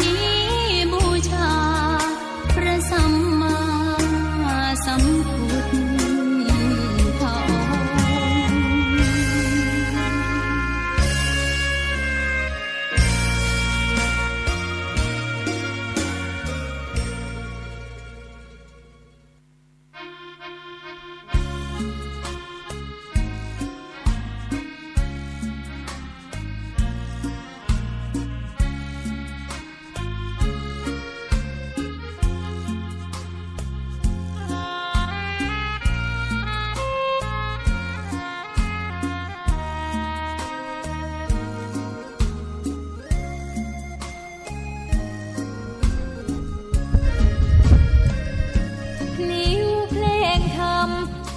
นี้บูชาพระสัมมาสัมพุทธพระองค์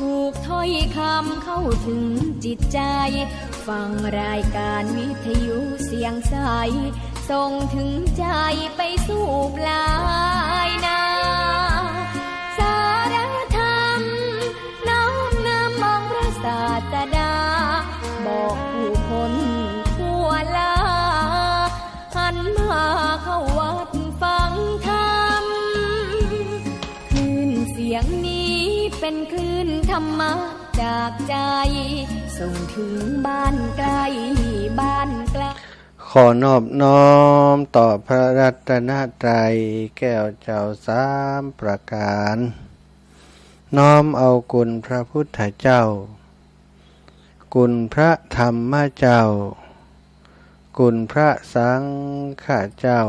ถูกถ้อยคำเข้าถึงจิตใจฟังรายการวิทยุเสียงใสส่งถึงใจไปสู่ปลายนาสารธรรมน้อมนำมองพระศาสดาบอกผู้คนทั่วลาหันมาเข้าวัดฟังธรรมคลื่นเสียงนี้เป็นคลื่นธรรมะจากใจส่งถึงบ้านไกลบ้านไกลขอนอบน้อมต่อพระรัตนตรัยแก้วเจ้าสามประการน้อมเอาคุณพระพุทธเจ้าคุณพระธรรมเจ้าคุณพระสังฆเจ้า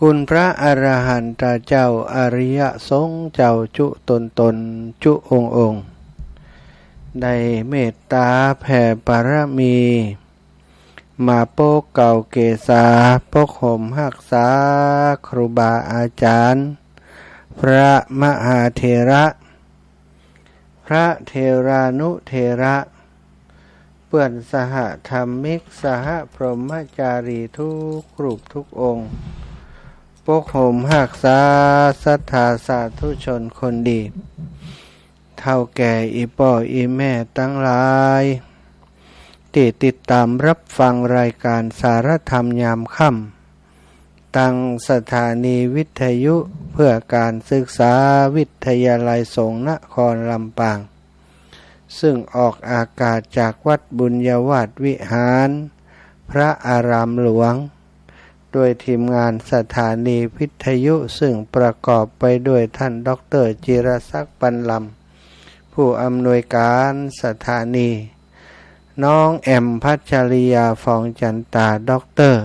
คุณพระอรหันตเจ้าอริยสงฆ์เจ้าจุตนจุองค์ได้เมตตาแผ่บารมีมาโปกเก่าเกษาปกห่มหักษาครูบาอาจารย์พระมหาเถระพระเทรานุเถระเพื่อนสหธรรมิกสหพรหมจารีทุกรูปทุกองค์ปกห่มหักษาศรัทธาสาธุชนคนดีเท่าแก่อีป่ออีแม่ตั้งหลายที่ติดตามรับฟังรายการสารธรรมยามค่ำตั้งสถานีวิทยุเพื่อการศึกษาวิทยาลัยสงฆ์นครลำปางซึ่งออกอากาศจากวัดบุญยวาสวิหารพระอารามหลวงโดยทีมงานสถานีวิทยุซึ่งประกอบไปด้วยท่านดร.จิรศักดิ์ปันลำผู้อำนวยการสถานีน้องแอมพัชริยาฟองจันตาด็อกเตอร์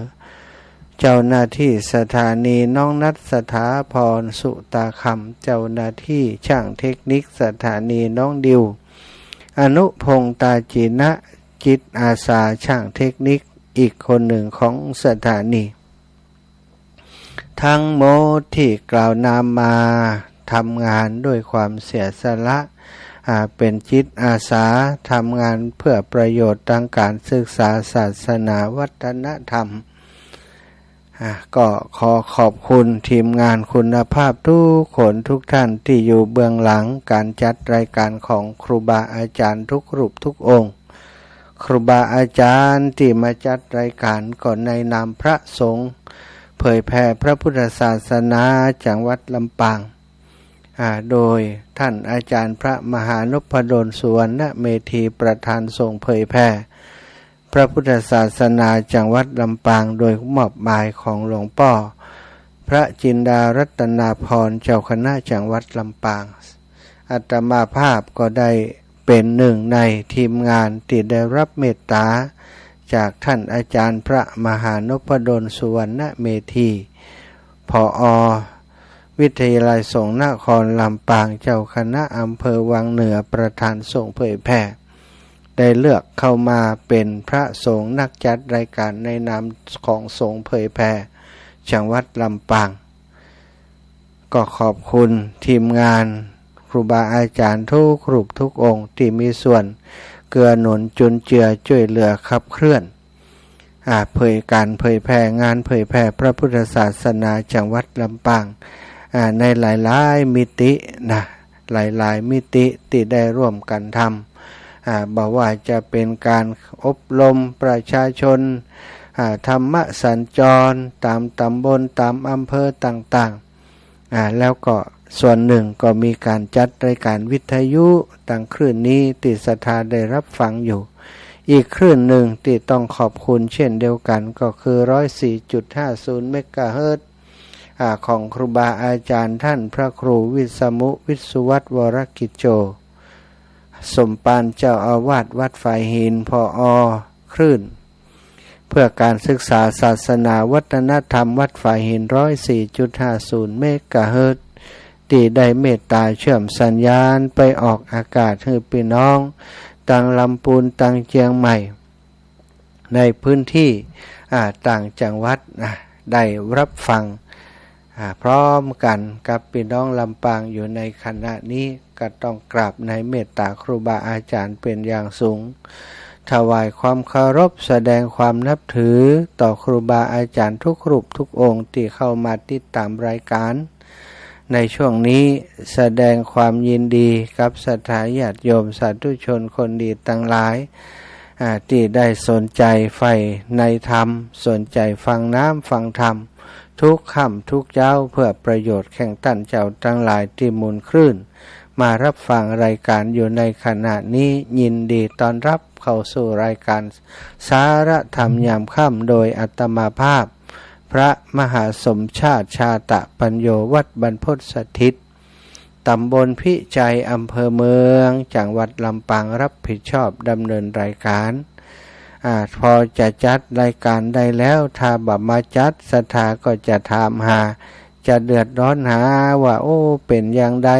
เจ้าหน้าที่สถานีน้องนัทสถาพรสุตาคำเจ้าหน้าที่ช่างเทคนิคสถานีน้องดิวอนุพงษ์ตาจีนะจิตอาสาช่างเทคนิคอีกคนหนึ่งของสถานีทั้งหมดที่กล่าวนามมาทำงานด้วยความเสียสละเป็นจิตอาสาทำงานเพื่อประโยชน์ทางการศึกษาศาสนาวัฒนธรรมก็ขอขอบคุณทีมงานคุณภาพทุกคนทุกท่านที่อยู่เบื้องหลังการจัดรายการของครูบาอาจารย์ทุกรูปทุกองค์ครูบาอาจารย์ที่มาจัดรายการก่อนในนามพระสงฆ์เผยแผ่พระพุทธศาสนาจังหวัดลำปางโดยท่านอาจารย์พระมหานพดลสุวรรณเมธีประธานทรงเผยแผ่พระพุทธศาสนาจังหวัดลำปางโดยมอบหมายของหลวงพ่อพระจินดารัตนาพรเจ้าคณะจังหวัดลำปางอาตมาภาพก็ได้เป็นหนึ่งในทีมงานที่ได้รับเมตตาจากท่านอาจารย์พระมหานพดลสุวรรณเมธีผอ.วิทยาลัยสงฆ์นครลำปางเจ้าคณะอำเภอวังเหนือประธานส่งเผยแผ่ได้เลือกเข้ามาเป็นพระสงฆ์นักจัดรายการในนามของสงฆ์เผยแผ่จังหวัดลำปางก็ขอบคุณทีมงานครูบาอาจารย์ทุกรูปทุกองค์ที่มีส่วนเกื้อหนุนจุนเจือช่วยเหลือขับเคลื่อนเผยแผ่งานเผยแผ่พระพุทธศาสนาจังหวัดลำปางในหลายๆมิติหลายๆมิติที่ได้ร่วมกันทำบอกว่าจะเป็นการอบรมประชาชน ธรรมสัญจรตามตำบลตามอำเภอต่างๆแล้วก็ส่วนหนึ่งก็มีการจัดรายการวิทยุตั้งคลื่นนี้ติดศรัทธาได้รับฟังอยู่อีกคลื่นหนึ่งที่ต้องขอบคุณเช่นเดียวกันก็คือ 104.50 เมกะเฮิรตซ์ของครูบาอาจารย์ท่านพระครูวิษมุวิสุวัตวรกิจโจสมปานเจ้าอาวาสวัดฝ่ายหินผอ.คลื่นเพื่อการศึกษาศาสนาวัฒนธรรมวัดฝ่ายหิน 104.50 เมกะเฮิรตซ์ที่ได้เมตตาเชื่อมสัญญาณไปออกอากาศให้พี่น้องต่างลำพูนต่างเชียงใหม่ในพื้นที่ต่างจังหวัดได้รับฟังพร้อมกันกับพี่น้องลำปางอยู่ในขณะนี้ก็ต้องกราบในเมตตาครูบาอาจารย์เป็นอย่างสูงถวายความเคารพแสดงความนับถือต่อครูบาอาจารย์ทุกรูปทุกองค์ที่เข้ามาติดตามรายการในช่วงนี้แสดงความยินดีกับศรัทธาญาติโยมสาธุชนคนดีทั้งหลายที่ได้สนใจใฝ่ในธรรมสนใจฟังน้ำฟังธรรมทุกค่ำทุกเจ้าเพื่อประโยชน์แข่งตั้นเจ้าทั้งหลายที่หมุนคลื่นมารับฟังรายการอยู่ในขณะนี้ยินดีต้อนรับเข้าสู่รายการสาระธรรมยามค่ำโดยอัตมาภาพพระมหาสมชาติชาตะปัญโยวัดบรรพตสถิตตำบลพิจัยอำเภอเมืองจังหวัดลำปางรับผิดชอบดำเนินรายการพอจะจัดรายการได้แล้วถ้าบัมาจัดศรัทธาก็จะถามหาจะเดือดร้อนหาว่าโอ้เป็นอย่างใด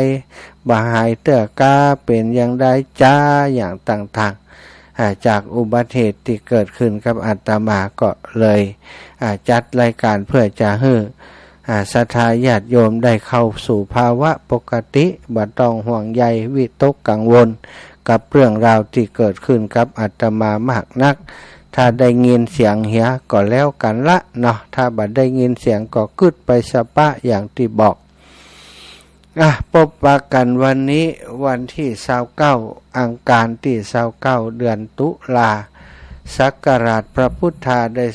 บ่หายเตื้อกาเป็นอย่างใดจ้าอย่างต่างๆจากอุบัติเหตุที่เกิดขึ้นกับอาตมาก็เลยจัดรายการเพื่อจะให้ศรัทธาญาติโยมได้เข้าสู่ภาวะปกติบ่ต้องห่วงใยวิตกกังวลกับเรื่องราวที่เกิดขึ้นกับอาตมามากนักถ้าได้ยินเสียงเหียก็แล้วกันละเนาะถ้าบัดได้ยินเสียงก็กึดไปสปะอย่างที่บอกพบปะกันวันนี้วันที่29อังคารที่29เดือนตุลาศักราชพระพุทธาได้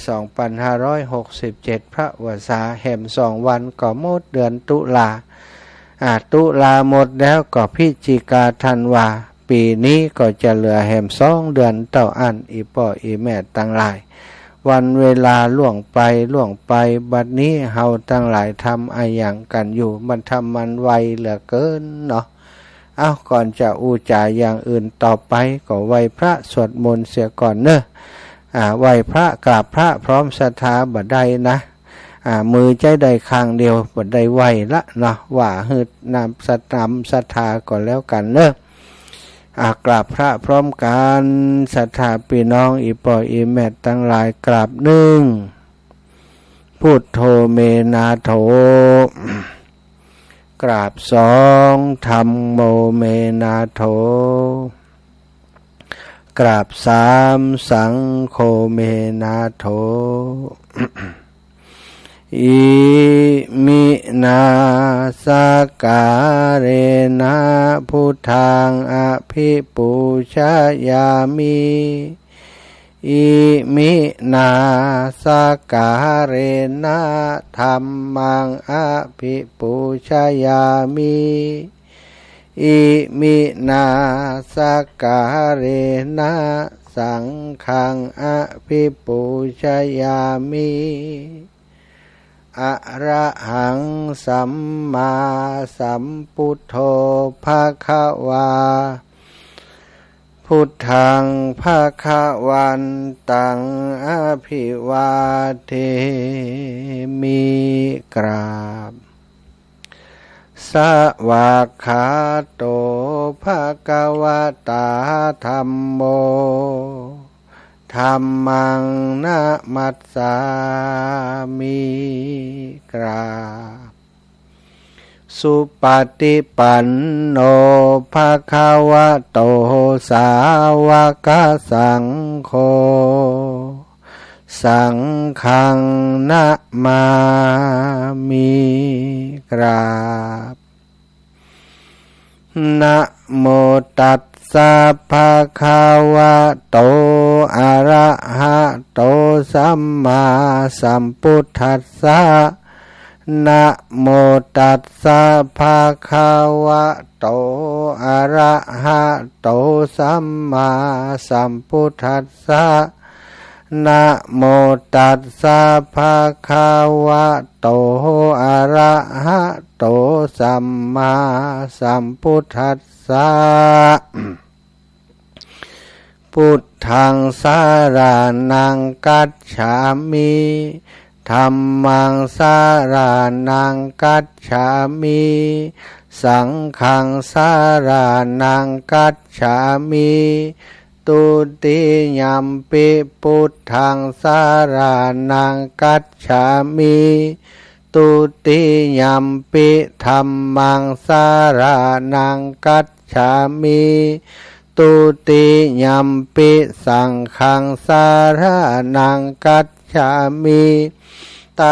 2567พระวสาแห่ม2วันก็หมดเดือนตุลาตุลาหมดแล้วก็พฤศจิกาธันวาปีนี้ก็จะเหลือแห่ม2เดือนเต่าอันอีป่ออีแม่ตั้งหลายวันเวลาล่วงไปบัดนี้เฮาตั้งหลายทำอะไรอย่างกันอยู่มันทำมันไวเหลือเกินเนาะก่อนจะอู้จาอย่างอื่นต่อไปก็ไหว้พระสวดมนต์เสียก่อนเนอะไหว้พระกราบพระพร้อมศรัทธาบัดใดนะมือใจใดข้างเดียวบัดใดไหวละเนาะว่าฮึดนำศรัทธาก่อนแล้วกันเนอะกราบพระพร้อมกันศรัทธาพี่น้องอีป่ออีแม่ทั้งหลายกราบหนึ่งพุทโธเมนาโถกราบสองธัมโมเมนาโถกราบสามสังโฆเมนาโถอิมินาสการะนะพุทธังอภิปูชยามิอิมินาสการะนะธัมมังอภิปูชยามิอิมินาสการะนะสังฆังอภิปูชยามิอะระหังสัมมาสัมพุทโธภคะวาพุทธังภคะวันตังอภิวาเทมิกราบสวากขาโตภคะวะตาธัมโมธัมมังนะมัสสามิกราบสุปฏิปันโนภะคะวะโตสาวกสังโฆสังฆังนะมามิกราบนะโมตัสสะภะคะวะโต อะระหะโตสัมมาสัมพุทธัสสะนะโมตัสสะภะคะวะโตอะระหะโตสัมมาสัมพุทธัสสะนะโมตัสสะภะคะวะโตอะระหะโตสัมมาสัมพุทธัสสะพุทธังสารนังกัจฉามิธัมมังสารนังกัจฉามิสังฆังสารนังกัจฉามิตุติยัมปิพุทธังสารนังกัจฉามิตุติยัมปิธัมมังสารนังกัจฉามิตุติยัมปิสังฆังสารนังกัจฉามิต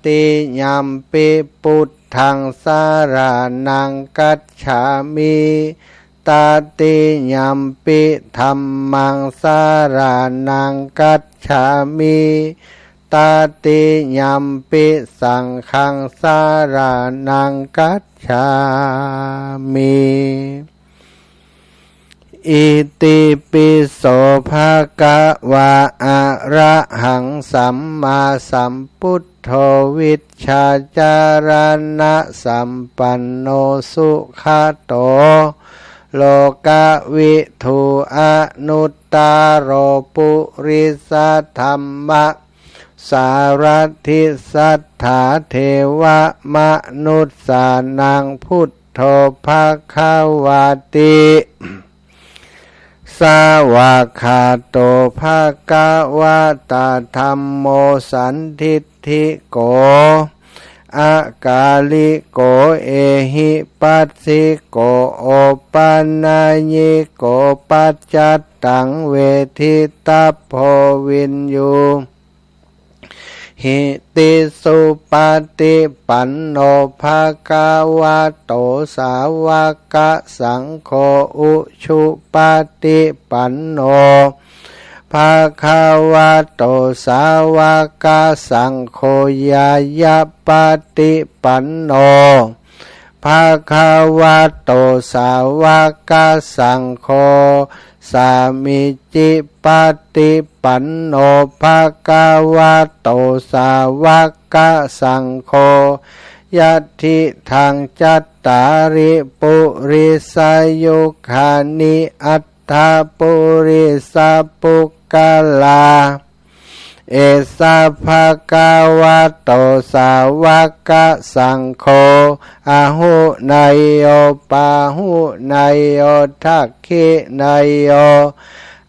ติยัมปิพุทธังสารนังกัจฉามิตติยัมปิธัมมังสารนังกัจฉามิตติยัมปิสังฆังสารนังกัจฉามิอิติปิโสภะคะวะอะระหังสัมมาสัมพุทโธวิชชาจารณะสัมปันโนสุขโตโลกวิทูอนุตตโรปุริสธรรมะสารทิสัทธาเทวมนุสสานังพุทโธภคะวะติสาวกขาโตภะคะวะตาธัมโมสันทิฏฐิโกอากาลิโกเอหิปัสสิโกโอปันนายิโกปัจจัตตังเวทิตาโพวินยูหิติสุปฏิปันโนภะคะวะโตสาวกสังโฆอุชุปฏิปันโนภะคะวะโตสาวกสังโฆยายาปฏิปันโนภะคะวะโตสาวกสังโฆสามิจิปฏิปันโนภะคะวะโตสาวกสังโฆยัตถิทังจัตตาริปุริสายุคานิอัตถาปุริสปุกกะลาเอสะภะคะวะโตสาวกสังโฆอะหุนายโยปาหุนายโยทักขินายโย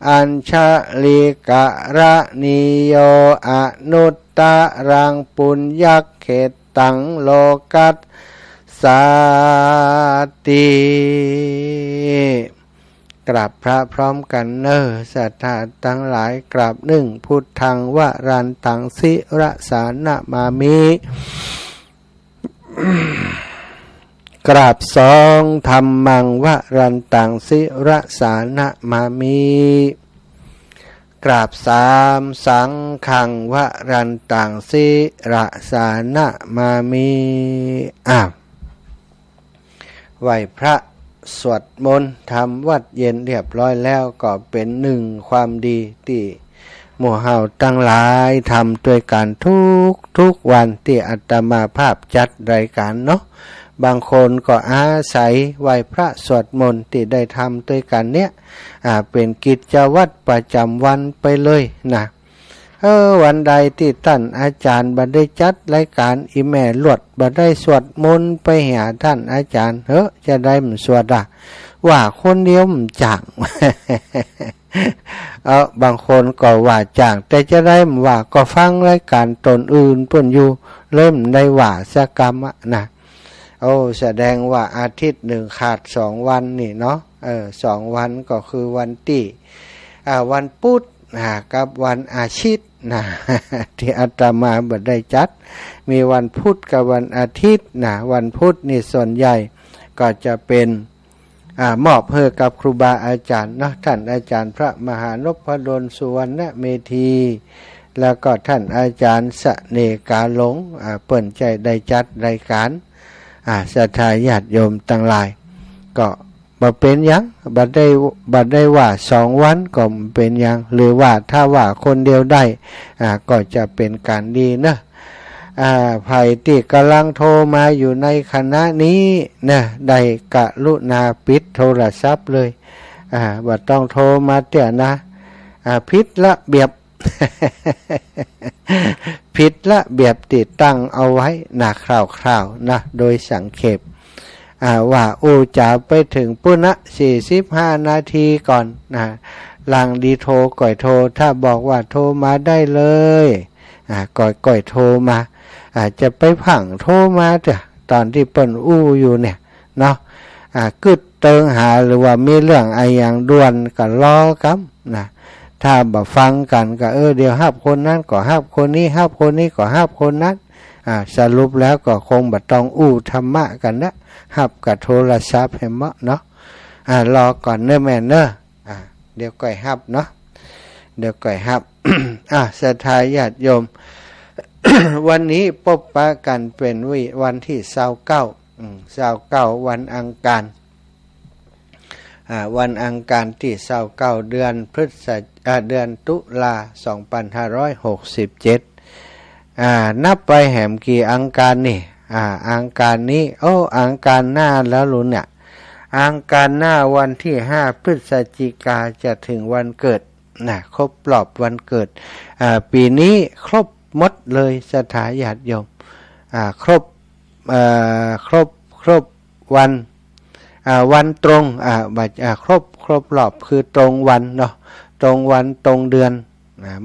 อัญชลิกะระนิโยอนุตตรังปุญญเขตังโลกัสสาติกราบพระพร้อมกันเนอศรัทธาทั้งหลายกราบหนึ่งพุทธังวรันตังสิระสานะมามิกราบสองธัมมังวรันตังสิระสานะมามิกราบสามสังฆังวรันตังสิระสานะมามิไหวพระสวดมนต์ทำวัดเย็นเรียบร้อยแล้วก็เป็นหนึ่งความดีที่หมู่เฮาตั้งหลายทำด้วยกันทุกวันที่อาตมาภาพจัดรายการเนาะบางคนก็อาศัยไหวพระสวดมนต์ที่ได้ทำด้วยกันเนี้ยเป็นกิจวัตรประจำวันไปเลยนะวันใดที่ท่านอาจารย์บัได้จัดรายการอีแม่ลวดบัได้สวดมนต์ไปหาท่านอาจารย์จะได้มันสวดว่าคนเดียวมันจัง บางคนก็ว่าจังแต่จะได้มันว่าก็ฟังรายการตนอื่นเพิ่นอยู่เริ่มได้ว่าสกรรมนะแสดงว่าอาทิตย์หนึ่งขาด2 วันนี่เนาะ2 วันก็คือวันที่วันพุธกับวันอาทิตย์นะที่อาตมาบ่ได้จัดมีวันพุธกับวันอาทิตย์นะวันพุธนี่ส่วนใหญ่ก็จะเป็น มอบให้กับครูบาอาจารย์เนาะท่านอาจารย์พระมหานพดลสุวรรณเมธีแล้วก็ท่านอาจารย์เสน่ห์กาหลงเปิ่นใจได้จัดรายการศรัทธาญาติโยมทั้งหลายก็บ่เป็นหยังบัดได้ว่า2 วันก็เป็นหยังหรือว่าถ้าว่าคนเดียวได้ก็จะเป็นการดีนะไผ่ที่กำลังโทรมาอยู่ในคณะนี้นะได้กรุณาปิดโทรศัพท์เลยบ่ต้องโทรมาเตี้ยนะผิดระเบียบ ผิดระเบียบติดตั้งเอาไว้นะคร่าวๆนะโดยสังเขปว่าจะไปถึงปุณะ45 นาทีก่อนนะลังดีโทรก่อยโทรถ้าบอกว่าโทรมาได้เลยก่อยโทรมาจะไปผังโทรมาเถอะตอนที่เปิ้นอยู่เนี่ยเนาะกึดเติงหาหรือว่ามีเรื่องอะไรอย่างด่วนก็รอครับนะถ้าบ่ฟังกันก็เดี๋ยวห้าคนนั้นก็ห้าคนนี้ห้าคนนี้ก็ห้าคนนั้นสรุปแล้วก็คงบ่ต้องธรรมะกันนะหับกับโทรศัพท์ให้เหมาะเนาะรอก่อนเน้อแม่เน้อเดี๋ยวก่อยหับเนาะเดี๋ยวก่อยหับ ศรัทธาญาติโยม วันนี้พบปะกันเป็นวันที่29วันอังคารวันอังคารที่29เดือนตุลา2567นับไปแหมกี่อังคารนี่อังคารนี้อังคารหน้าแล้วลุนเนี่ยอังคารหน้าวันที่5พฤศจิกาจะถึงวันเกิดครบรอบวันเกิดปีนี้ครบหมดเลยศรัทธาญาติโยมครบวันตรงครบรอบคือตรงวันเนาะตรงวันตรงเดือน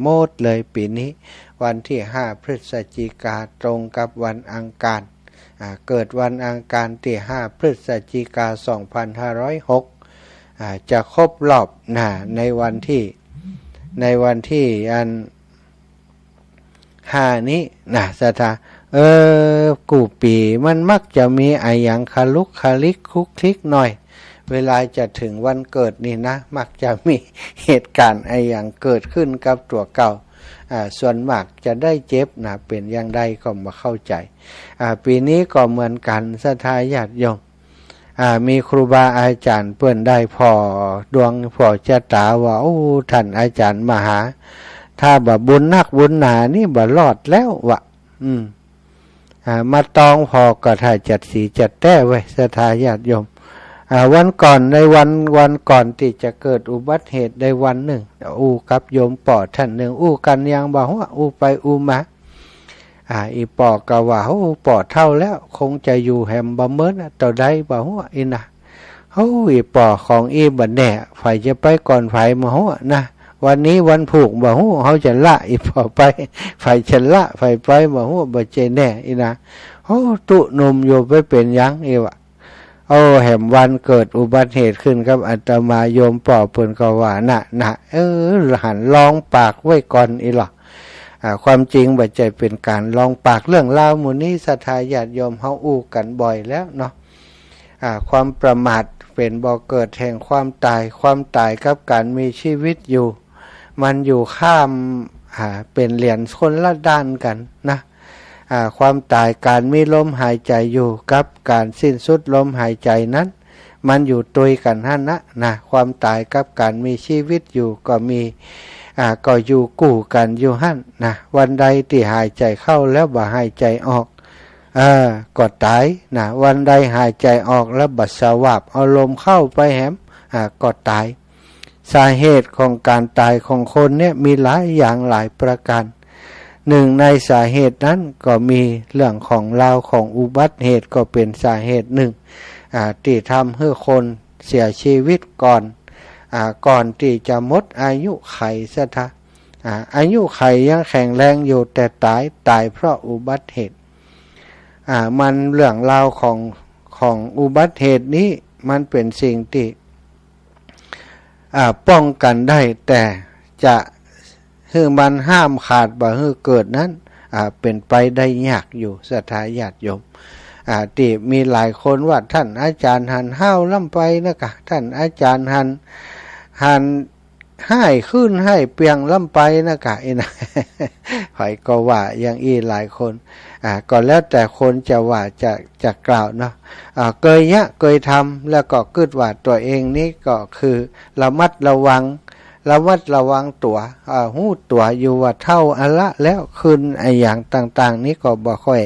หมดเลยปีนี้วันที่5พฤศจิกาตรงกับวันอังคารเกิดวันอังคารที่5พฤศจิกา2506จะครบรอบในวันที่อัน5นี้ศรัทธากูปีมันมักจะมีไอ้อย่างคลุกคลิกคุกคลิกหน่อยเวลาจะถึงวันเกิดนี่นะมักจะมีเหตุการณ์ไอ้อย่างเกิดขึ้นกับตัวเก่าส่วนมากจะได้เจ็บเป็นอย่างใดก็มาเข้าใจปีนี้ก็เหมือนกันศรัทธาญาติโยมมีครูบาอาจารย์เปิ้นได้พอดวงพอชะตาว่าท่านอาจารย์มหาถ้าบ่บุญนักบุญหนานี่บ่รอดแล้ววะมาตองพอก็ถ้าจัดสีจัดแต้ไว้ศรัทธาญาติโยมวันก่อนในวันก่อนที่จะเกิดอุบัติเหตุได้วันหนึ่งกับโยมปอท่านหนึ่งกันยังบ่ว่าไปมาอีปอก็ว่าปอเท่าแล้วคงจะอยู่แหมบ่เมินต่อใดบ่ว่าอีนะอีปอของอีบัดแน่ไฟจะไปก่อนไฟมานะวันนี้วันผูกบ่เขาจะละอีปอไปไฟจะละไฟไปบ่บ่ใจแน่อีนะตุนมโยไปเป็นยังอีวะแหมวันเกิดอุบัติเหตุขึ้นครับอาตมาโยมปอเพิ่นก็ว่าหันลองปากไว้ก่อนอีหรอความจริงบัดใจเป็นการลองปากเรื่องราวหมู่นี้ศรัทธาญาติโยมเฮากันบ่อยแล้วเนาะความประมาทเป็นบ่อเกิดแห่งความตายกับการมีชีวิตอยู่มันอยู่ข้ามเป็นเหรียญคนละด้านกันนะความตายการมีลมหายใจอยู่กับการสิ้นสุดลมหายใจนั้นมันอยู่ตุยกันหั่นนะความตายกับการมีชีวิตอยู่ก็มีก็อยู่กู้กันอยู่หั่นนะวันใดที่หายใจเข้าแล้วบ่หายใจออกก็ตายนะวันใดหายใจออกแล้วบัดสวาบเอาลมเข้าไปแหมก็ตายสาเหตุของการตายของคนเนี่ยมีหลายอย่างหลายประการหนึ่งในสาเหตุนั้นก็มีเรื่องของของอุบัติเหตุก็เป็นสาเหตุหนึ่งที่ทำให้คนเสียชีวิตก่อนที่จะหมดอายุไขซะท่าอายุไขยังแข็งแรงอยู่แต่ตายเพราะอุบัติเหตุมันเรื่องราวของอุบัติเหตุนี้มันเป็นสิ่งที่ป้องกันได้แต่จะให้มันห้ามขาดบ่ให้เกิดนั้นเป็นไปได้ยากอยู่ศรัทธาญาติโยม ที่มีหลายคนว่าท่านอาจารย์หันห้าวล่ำไปนะคะท่านอาจารย์หันให้ขึ้นให้เปียงล่ำไปนะคะนะข่อยก็ว่าอย่างอีหลายคนก็แล้วแต่คนจะว่าจะกล่าวเนาะเคยทำแล้วก็คิดว่าตัวเองนี่ก็คือระมัดระวังตัวหู้ตัวอยู่ว่าเท่าอันละแล้วคืนไออย่างต่างๆนี้ก็บ่ค่อ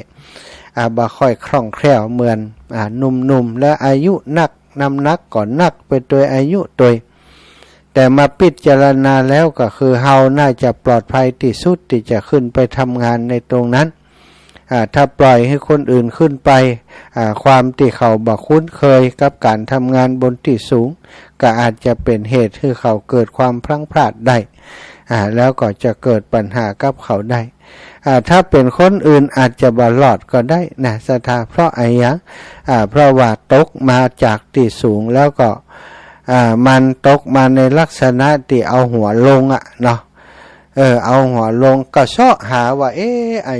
ยคล่องแคล่วเหมือนหนุ่มและอายุนักน้ำหนักก่อนนักไปโดยอายุตัวแต่มาพิจารณาแล้วก็คือเฮาน่าจะปลอดภัยที่สุดที่จะขึ้นไปทำงานในตรงนั้นถ้าปล่อยให้คนอื่นขึ้นไปความที่เขาบ่คุ้นเคยกับการทำงานบนที่สูงก็อาจจะเป็นเหตุให้เขาเกิดความพลั้งพลาดได้แล้วก็จะเกิดปัญหากับเขาได้ถ้าเป็นคนอื่นอาจจะบ่รอดก็ได้นะสถาเพราะอะไรอย่างเพราะว่าตกมาจากที่สูงแล้วก็มันตกมาในลักษณะที่เอาหัวลงเนาะเอาหัวลงก็เสาะหาว่า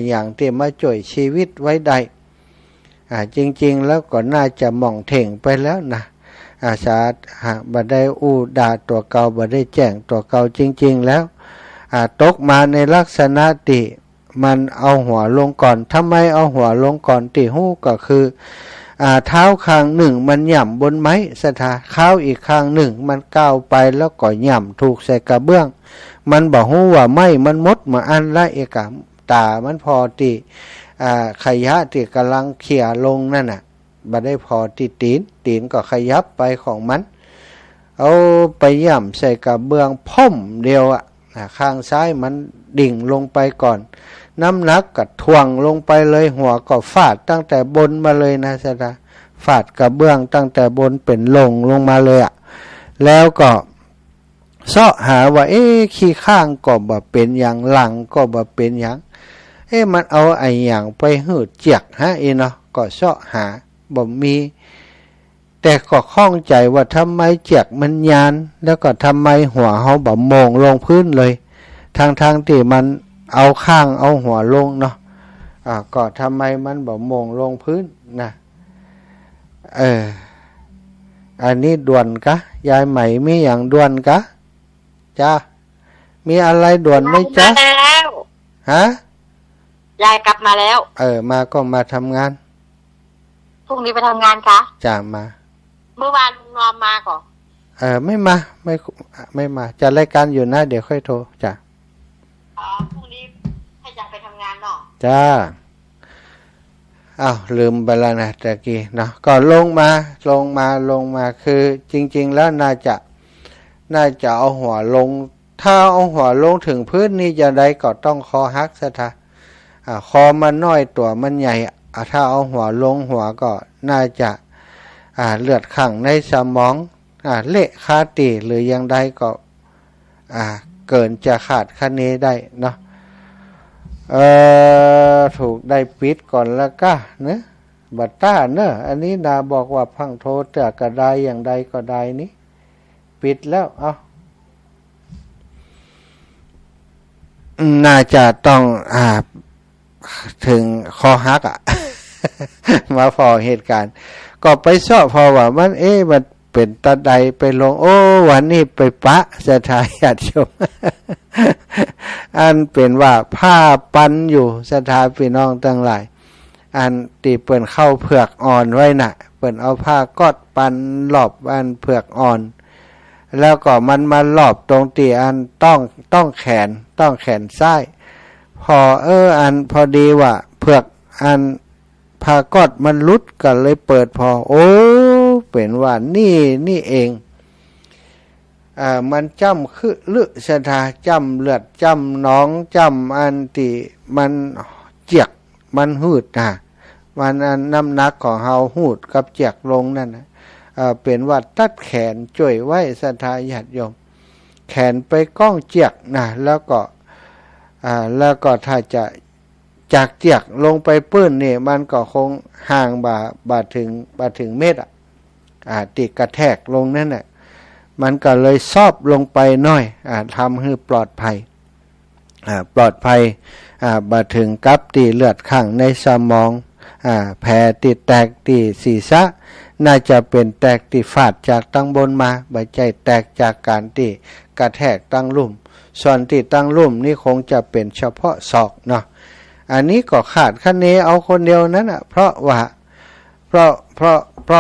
อย่างที่มาจ่วยชีวิตไว้ได้จริงๆแล้วก็น่าจะมองเถ่งไปแล้วนะสาบ่ได้อู้ด่าตัวเก่าบ่ได้แจ้งตัวเก่าจริงๆแล้วตกมาในลักษณะที่มันเอาหัวลงก่อนทำไมเอาหัวลงก่อนที่หู้ก็คือเท้าข้างหนึ่งมันหย่ำบนไม้สถาเท้าอีกข้างหนึ่งมันก้าวไปแล้วก็หย่ำถูกใส่กระเบื้องมันบอกหู้ว่าไม้มันมดมาอันละเอกะตามันพอตีขยะที่กำลังเขี่ยลงนั่นน่ะบ่ได้พอที่ตีนก็ขยับไปของมันเอาไปย่ำใส่กระเบื้องพ่มเดียวข้างซ้ายมันดิ่งลงไปก่อนน้ำหนักก็ถ่วงลงไปเลยหัวก็ฟาดตั้งแต่บนมาเลยนะสตาฟาดกระเบื้องตั้งแต่บนเป็นลงมาเลยแล้วก็เสาะหาว่าขี้ข้างก็บ่เป็นอย่างหลังก็บ่เป็นอย่างมันเอาไอ้อย่างไปหืดเจียกเนาะก็เสาะหาบ่มีแต่ก็ข้องใจว่าทำไมเจียกมันยานแล้วก็ทำไมหัวเขาบ่มองลงพื้นเลยทางที่มันเอาข้างเอาหัวลงเนาะก็ทำไมมันบ่มองลงพื้นนะอันนี้ด่วนกะยายใหม่มีอย่างด่วนกะจ้ามีอะไรด่วนไหมจ๊ะแล้วฮะยายกลับมาแล้วมาก็มาทำงานพรุ่งนี้ไปทำงานคะจ้ามาเมื่อวานนอนมาก่อนไม่มาจะรายการอยู่นะเดี๋ยวค่อยโทรจ้าพรุ่งนี้ให้จังไปทำงานเนาะจ้าลืมไปแล้วนะตะกี้เนาะก็ลงมาคือจริงๆแล้วน่าจะเอาหัวลงถ้าเอาหัวลงถึงพื้นนี่จะได้ก็ต้องคอหักซะท่าคอมันน้อยตัวมันใหญ่ถ้าเอาหัวลงหัวก็น่าจะเลือดข้างในสมองเละคาตีหรือยังใดก็เกินจะขาดคะเนได้เนาะถูกได้ปิดก่อนแล้วก็เนะบัตต้าเนอะอันนี้นาบอกว่าพังโทษแต่ก็ได้อย่างใดก็ได้นี้ปิดแล้วน่าจะต้องถึงคอหักมาพอเหตุการณ์ก็ไปสอบพอว่ามันมันเป็นตาใดไปลงวันนี้ไปปะสถานญาติโยมอันเป็นว่าผ้าปันอยู่สถานพี่น้องทั้งหลายอันตีเปิ่นเข้าเผือกอ่อนไว้น่ะเปิ่นเอาผ้ากอดปันหลอบอันเผือกอ่อนแล้วก็มันมาหลอบตรงตีอันต้องแขนซ้ายพออันพอดีว่าเผือกอันผ้ากอดมันลุดก็เลยเปิดพอเป็นว่านี่เองมันจ้ำคือลึสถาจ้ำเลือดจ้ำน้องจ้ำอันติมันเจียกมันหืดมันอันน้ำหนักของเฮาหูดกับเจียกลงนั่นนะเป็นว่าตัดแขนจ่วยไว้สถาญาติโยมแขนไปก้องเจียกนะแล้วก็ถ้าจะจากเจียกลงไปปื้นนี่มันก็คงห่างบาถึงเมตรติดกระแทกลงนั่นแหละมันก็เลยซอบลงไปหน่อยทำให้ปลอดภัยบาถึงกับตีเลือดข้างในสมอง แผลติดแตกที่ศีรษะน่าจะเป็นแตกที่ฟาดจากตั้งบนมาบ่ใจแตกจากการที่กระแทกตั้งลุ่มส่วนที่ตั้งลุ่มนี่คงจะเป็นเฉพาะศอกเนาะอันนี้ก็ขาดคะเนเอาคนเดียวนั้นอ่ะเพรา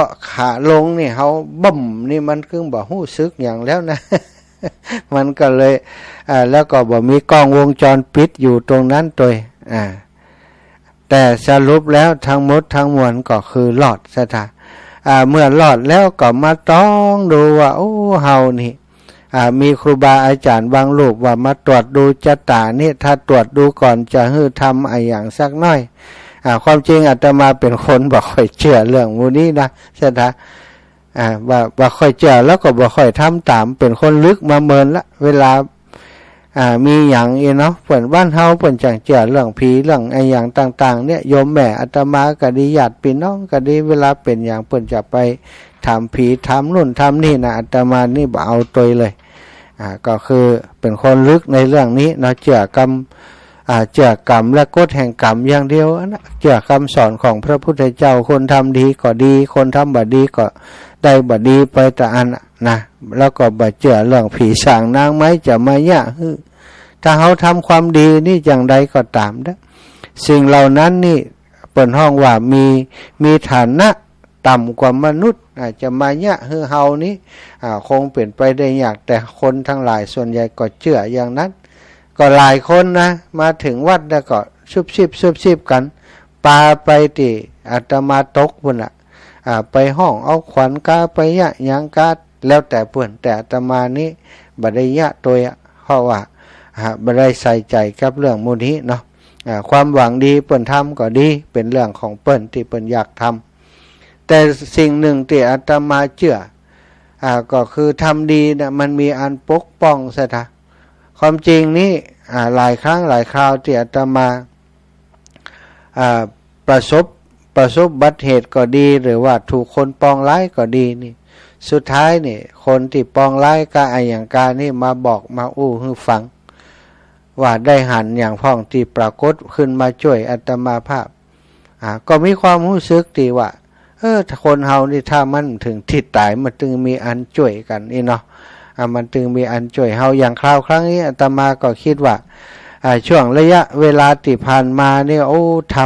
ะขาลงนี่เขาบ่มนี่มันคือบ่ฮู้สึกอย่างแล้วนะ มันก็เลยแล้วก็บ่มีกล้องวงจรปิดอยู่ตรงนั้นตัวแต่สรุปแล้วทั้งหมดทั้งมวลก็คือรอดซะท่าเมื่อรอดแล้วก็มาต้องดูว่าโอ้เฮานี่มีครูบาอาจารย์บางรูปว่ามาตรวจดูจตานี่ถ้าตรวจดูก่อนจะฮื้อทำอย่างสักน้อยความจริงอาตมาเป็นคนบ่ค่อยเชื่อเรื่องมูนี้นะซะท่าบ่ค่อยเชื่อแล้วก็บ่ค่อยทำตามเป็นคนลึกมาเมินละเวลามีอย่างเนาะเปิ่นบ้านเฮาเปิ่นจังเชื่อเรื่องผีเรื่องอย่างต่างๆเนี่ยโยมแม่อาตมาก็ดีญาติพี่น้องก็ดีเวลาเป็นอย่างเปิ่นจะไปถามผีถามนู่นถามนี่นะอาตมานี่บ่เอาตัวเลยก็คือเป็นคนลึกในเรื่องนี้เนาะเชื่อกรรมเชื่อกรรมและกฎแห่งกรรมอย่างเดียวนะเชื่อคำสอนของพระพุทธเจ้าคนทำดีก็ดีคนทำบ่ดีก็ได้บ่ดีไปแต่อันนะแล้วก็บ่เชื่อเรื่องผีสางนางไม้จะมายะถ้าเขาทำความดีนี่อย่างใดก็ตามนะสิ่งเหล่านั้นนี่เปิดห้องว่ามีฐานะต่ำกว่ามนุษย์จะมายะเฮานี้คงเปลี่ยนไปได้ยากแต่คนทั้งหลายส่วนใหญ่ก็เชื่ออย่างนั้นก็หลายคนนะมาถึงวัดแล้วก็ซุบซิบกันปาไปที่อาตมาตกพุ่นน่ะไปห้องเอาขวัญกาไปยะยังกาแล้วแต่เพื่อนแต่อาตมานี้บ่ได้ยะตัวเพราะว่าบ่ได้ใส่ใจกับเรื่องมูลนี้เนาะความหวังดีเปิ้นทำก็ดีเป็นเรื่องของเปิ้นที่เปิ้นอยากทำแต่สิ่งหนึ่งที่อาตมาเชื่อก็คือทำดีนะมันมีอันปกป้องซะท่าความจริงนี้หลายครั้งหลายคราวที่อาตมาประสบบัติเหตุก็ดีหรือว่าถูกคนปองร้ายก็ดีนี่สุดท้ายนี่คนที่ปองร้ายก็อย่างการนี่มาบอกมาอู้ให้ฟังว่าได้หันอย่างพ่องที่ปรากฏขึ้นมาช่วยอาตมาภาพก็มีความรู้สึกที่ว่าคนเฮานี่ถ้ามันถึงที่ตายมันจึงมีอันช่วยกันนี่เนาะมันจึงมีอันช่วยเฮาอย่างคราวครั้งนี้อาตมาก็คิดว่าช่วงระยะเวลาที่ผ่านมาเนี่ยโอ้ท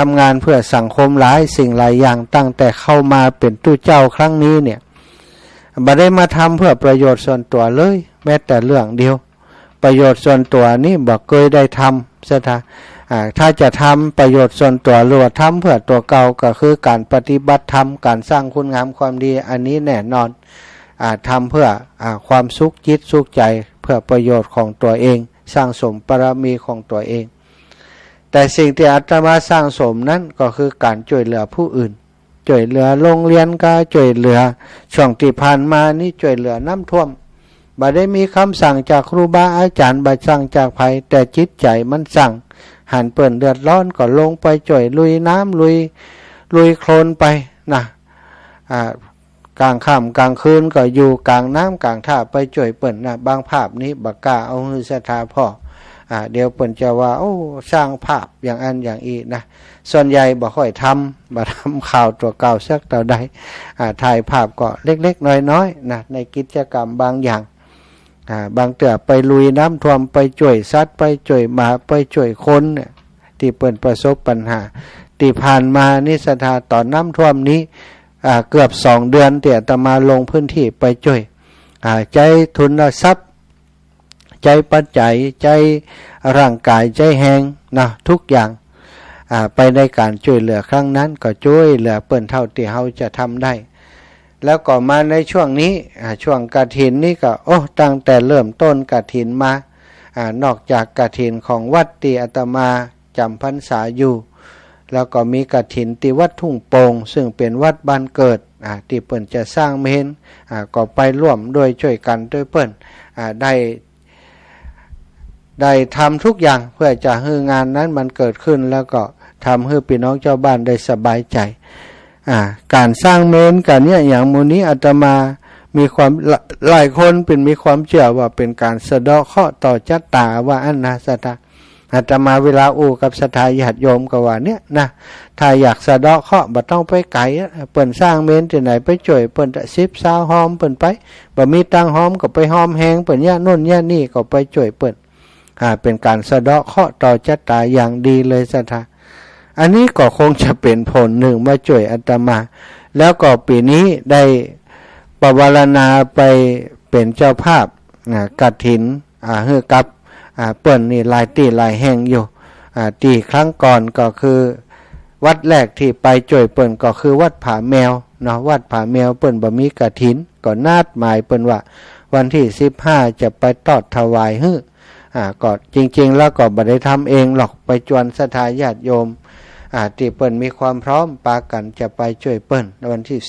ำงานเพื่อสังคมหลายสิ่งหลายอย่างตั้งแต่เข้ามาเป็นตู้เจ้าครั้งนี้เนี่ยบ่ได้มาทำเพื่อประโยชน์ส่วนตัวเลยแม้แต่เรื่องเดียวประโยชน์ส่วนตัวนี่บ่เคยได้ทำซะท่าถ้าจะทำประโยชน์ส่วนตัวหรือว่าทำเพื่อตัวเก่าก็คือการปฏิบัติธรรมการสร้างคุณงามความดีอันนี้แน่นอนทำเพื่อความสุขจิตสุขใจเพื่อประโยชน์ของตัวเองสร้างสมบารมีของตัวเองแต่สิ่งที่อาตมาสร้างสมนั้นก็คือการช่วยเหลือผู้อื่นช่วยเหลือโรงเรียนก็ช่วยเหลือช่วงที่ผ่านมานี่ช่วยเหลือน้ำท่วมบ่ได้มีคำสั่งจากครูบาอาจารย์บ่สั่งจากไผแต่จิตใจมันสั่งหันเปิ้นเดือดร้อนก็ลงไปช่วยลุยน้ำลุยโคลนไปนะกลางค่ำกลางคืนก็อยู่กลางน้ำกลางท่าไปช่วยเปิ้นนะบางภาพนี้บ่กล้าเอาฮือศรัทธาพ่อเดี๋ยวเปิ้นจะว่าโอ้สร้างภาพอย่างอันอย่างอีนะส่วนใหญ่บ่ค่อยทำข่าวตัวเก่าสักเท่าใดถ่ายภาพก็เล็กๆน้อยๆนะในกิจกรรมบางอย่างบางเตื้อไปลุยน้ำท่วมไปช่วยสัตว์ไปช่วยหมาไปช่วยคนเนี่ยที่เปิ้นประสบปัญหาที่ผ่านมานี่ศรัทธาตอนน้ำท่วมนี้เกือบ2 เดือนที่อาตมาลงพื้นที่ไปช่วยใจทุนทรัพย์ใจปัจจัยใจร่างกายใจแหงนะทุกอย่างไปในการช่วยเหลือครั้งนั้นก็ช่วยเหลือเปิ้นเท่าที่เฮาจะทำได้แล้วก็มาในช่วงนี้ช่วงกฐินนี่ก็ตั้งแต่เริ่มต้นกฐินมานอกจากกฐินของวัดที่อาตมาจำพรรษาอยู่แล้วก็มีกฐินที่วัดทุ่งโป่งซึ่งเป็นวัดบ้านเกิดที่เปิ้นจะสร้างเมรุก็ไปร่วมด้วยช่วยกันด้วยเปิ้นได้ทำทุกอย่างเพื่อจะให้งานนั้นมันเกิดขึ้นแล้วก็ทำให้พี่น้องเจ้าบ้านได้สบายใจการสร้างเมรุกันเนี่ยอย่างมูนี้อาตมามีความหลายคนมีความเชื่อว่าเป็นการสะเดาะเคราะห์ต่อชะตาว่าอันนะสัตต อาตมาเวลาอู้กับศรัทธาญาติโยมก็ว่าเนี่ยนะถ้าอยากสะเดาะเคราะห์บ่ต้องไปไกลเปิ้นสร้างเมนที่ไหนไปช่วยเปิ้น10 20หอมเปิ้นไปบ่มีตังหอมก็ไปหอมแฮงเปิ้นย่าโน่นย่านี่ก็ไปช่วยเปิ้นเป็นการสะเดาะเคราะห์ต่อชะตาอย่างดีเลยศรัทธาอันนี้ก็คงจะเป็นผลหนึ่งมาช่วยอาตมาแล้วก็ปีนี้ได้ปวารณาไปเป็นเจ้าภาพกฐินเฮือกับเปิ้นนี่หลายที่หลายแห่งอยู่ที่ครั้งก่อนก็คือวัดแรกที่ไปช่วยเปิ้นก็คือวัดผาแมวเนาะวัดผาแมวเปิ้นบ่มีกฐินก็นัดหมายเปิ้นว่าวันที่15จะไปทอดถวายฮือก็จริงๆแล้วก็บ่ได้ทำเองหรอกไปจวนศรัทธาญาติโยมที่เปิ้นมีความพร้อมปากันจะไปช่วยเปิ้นในวันที่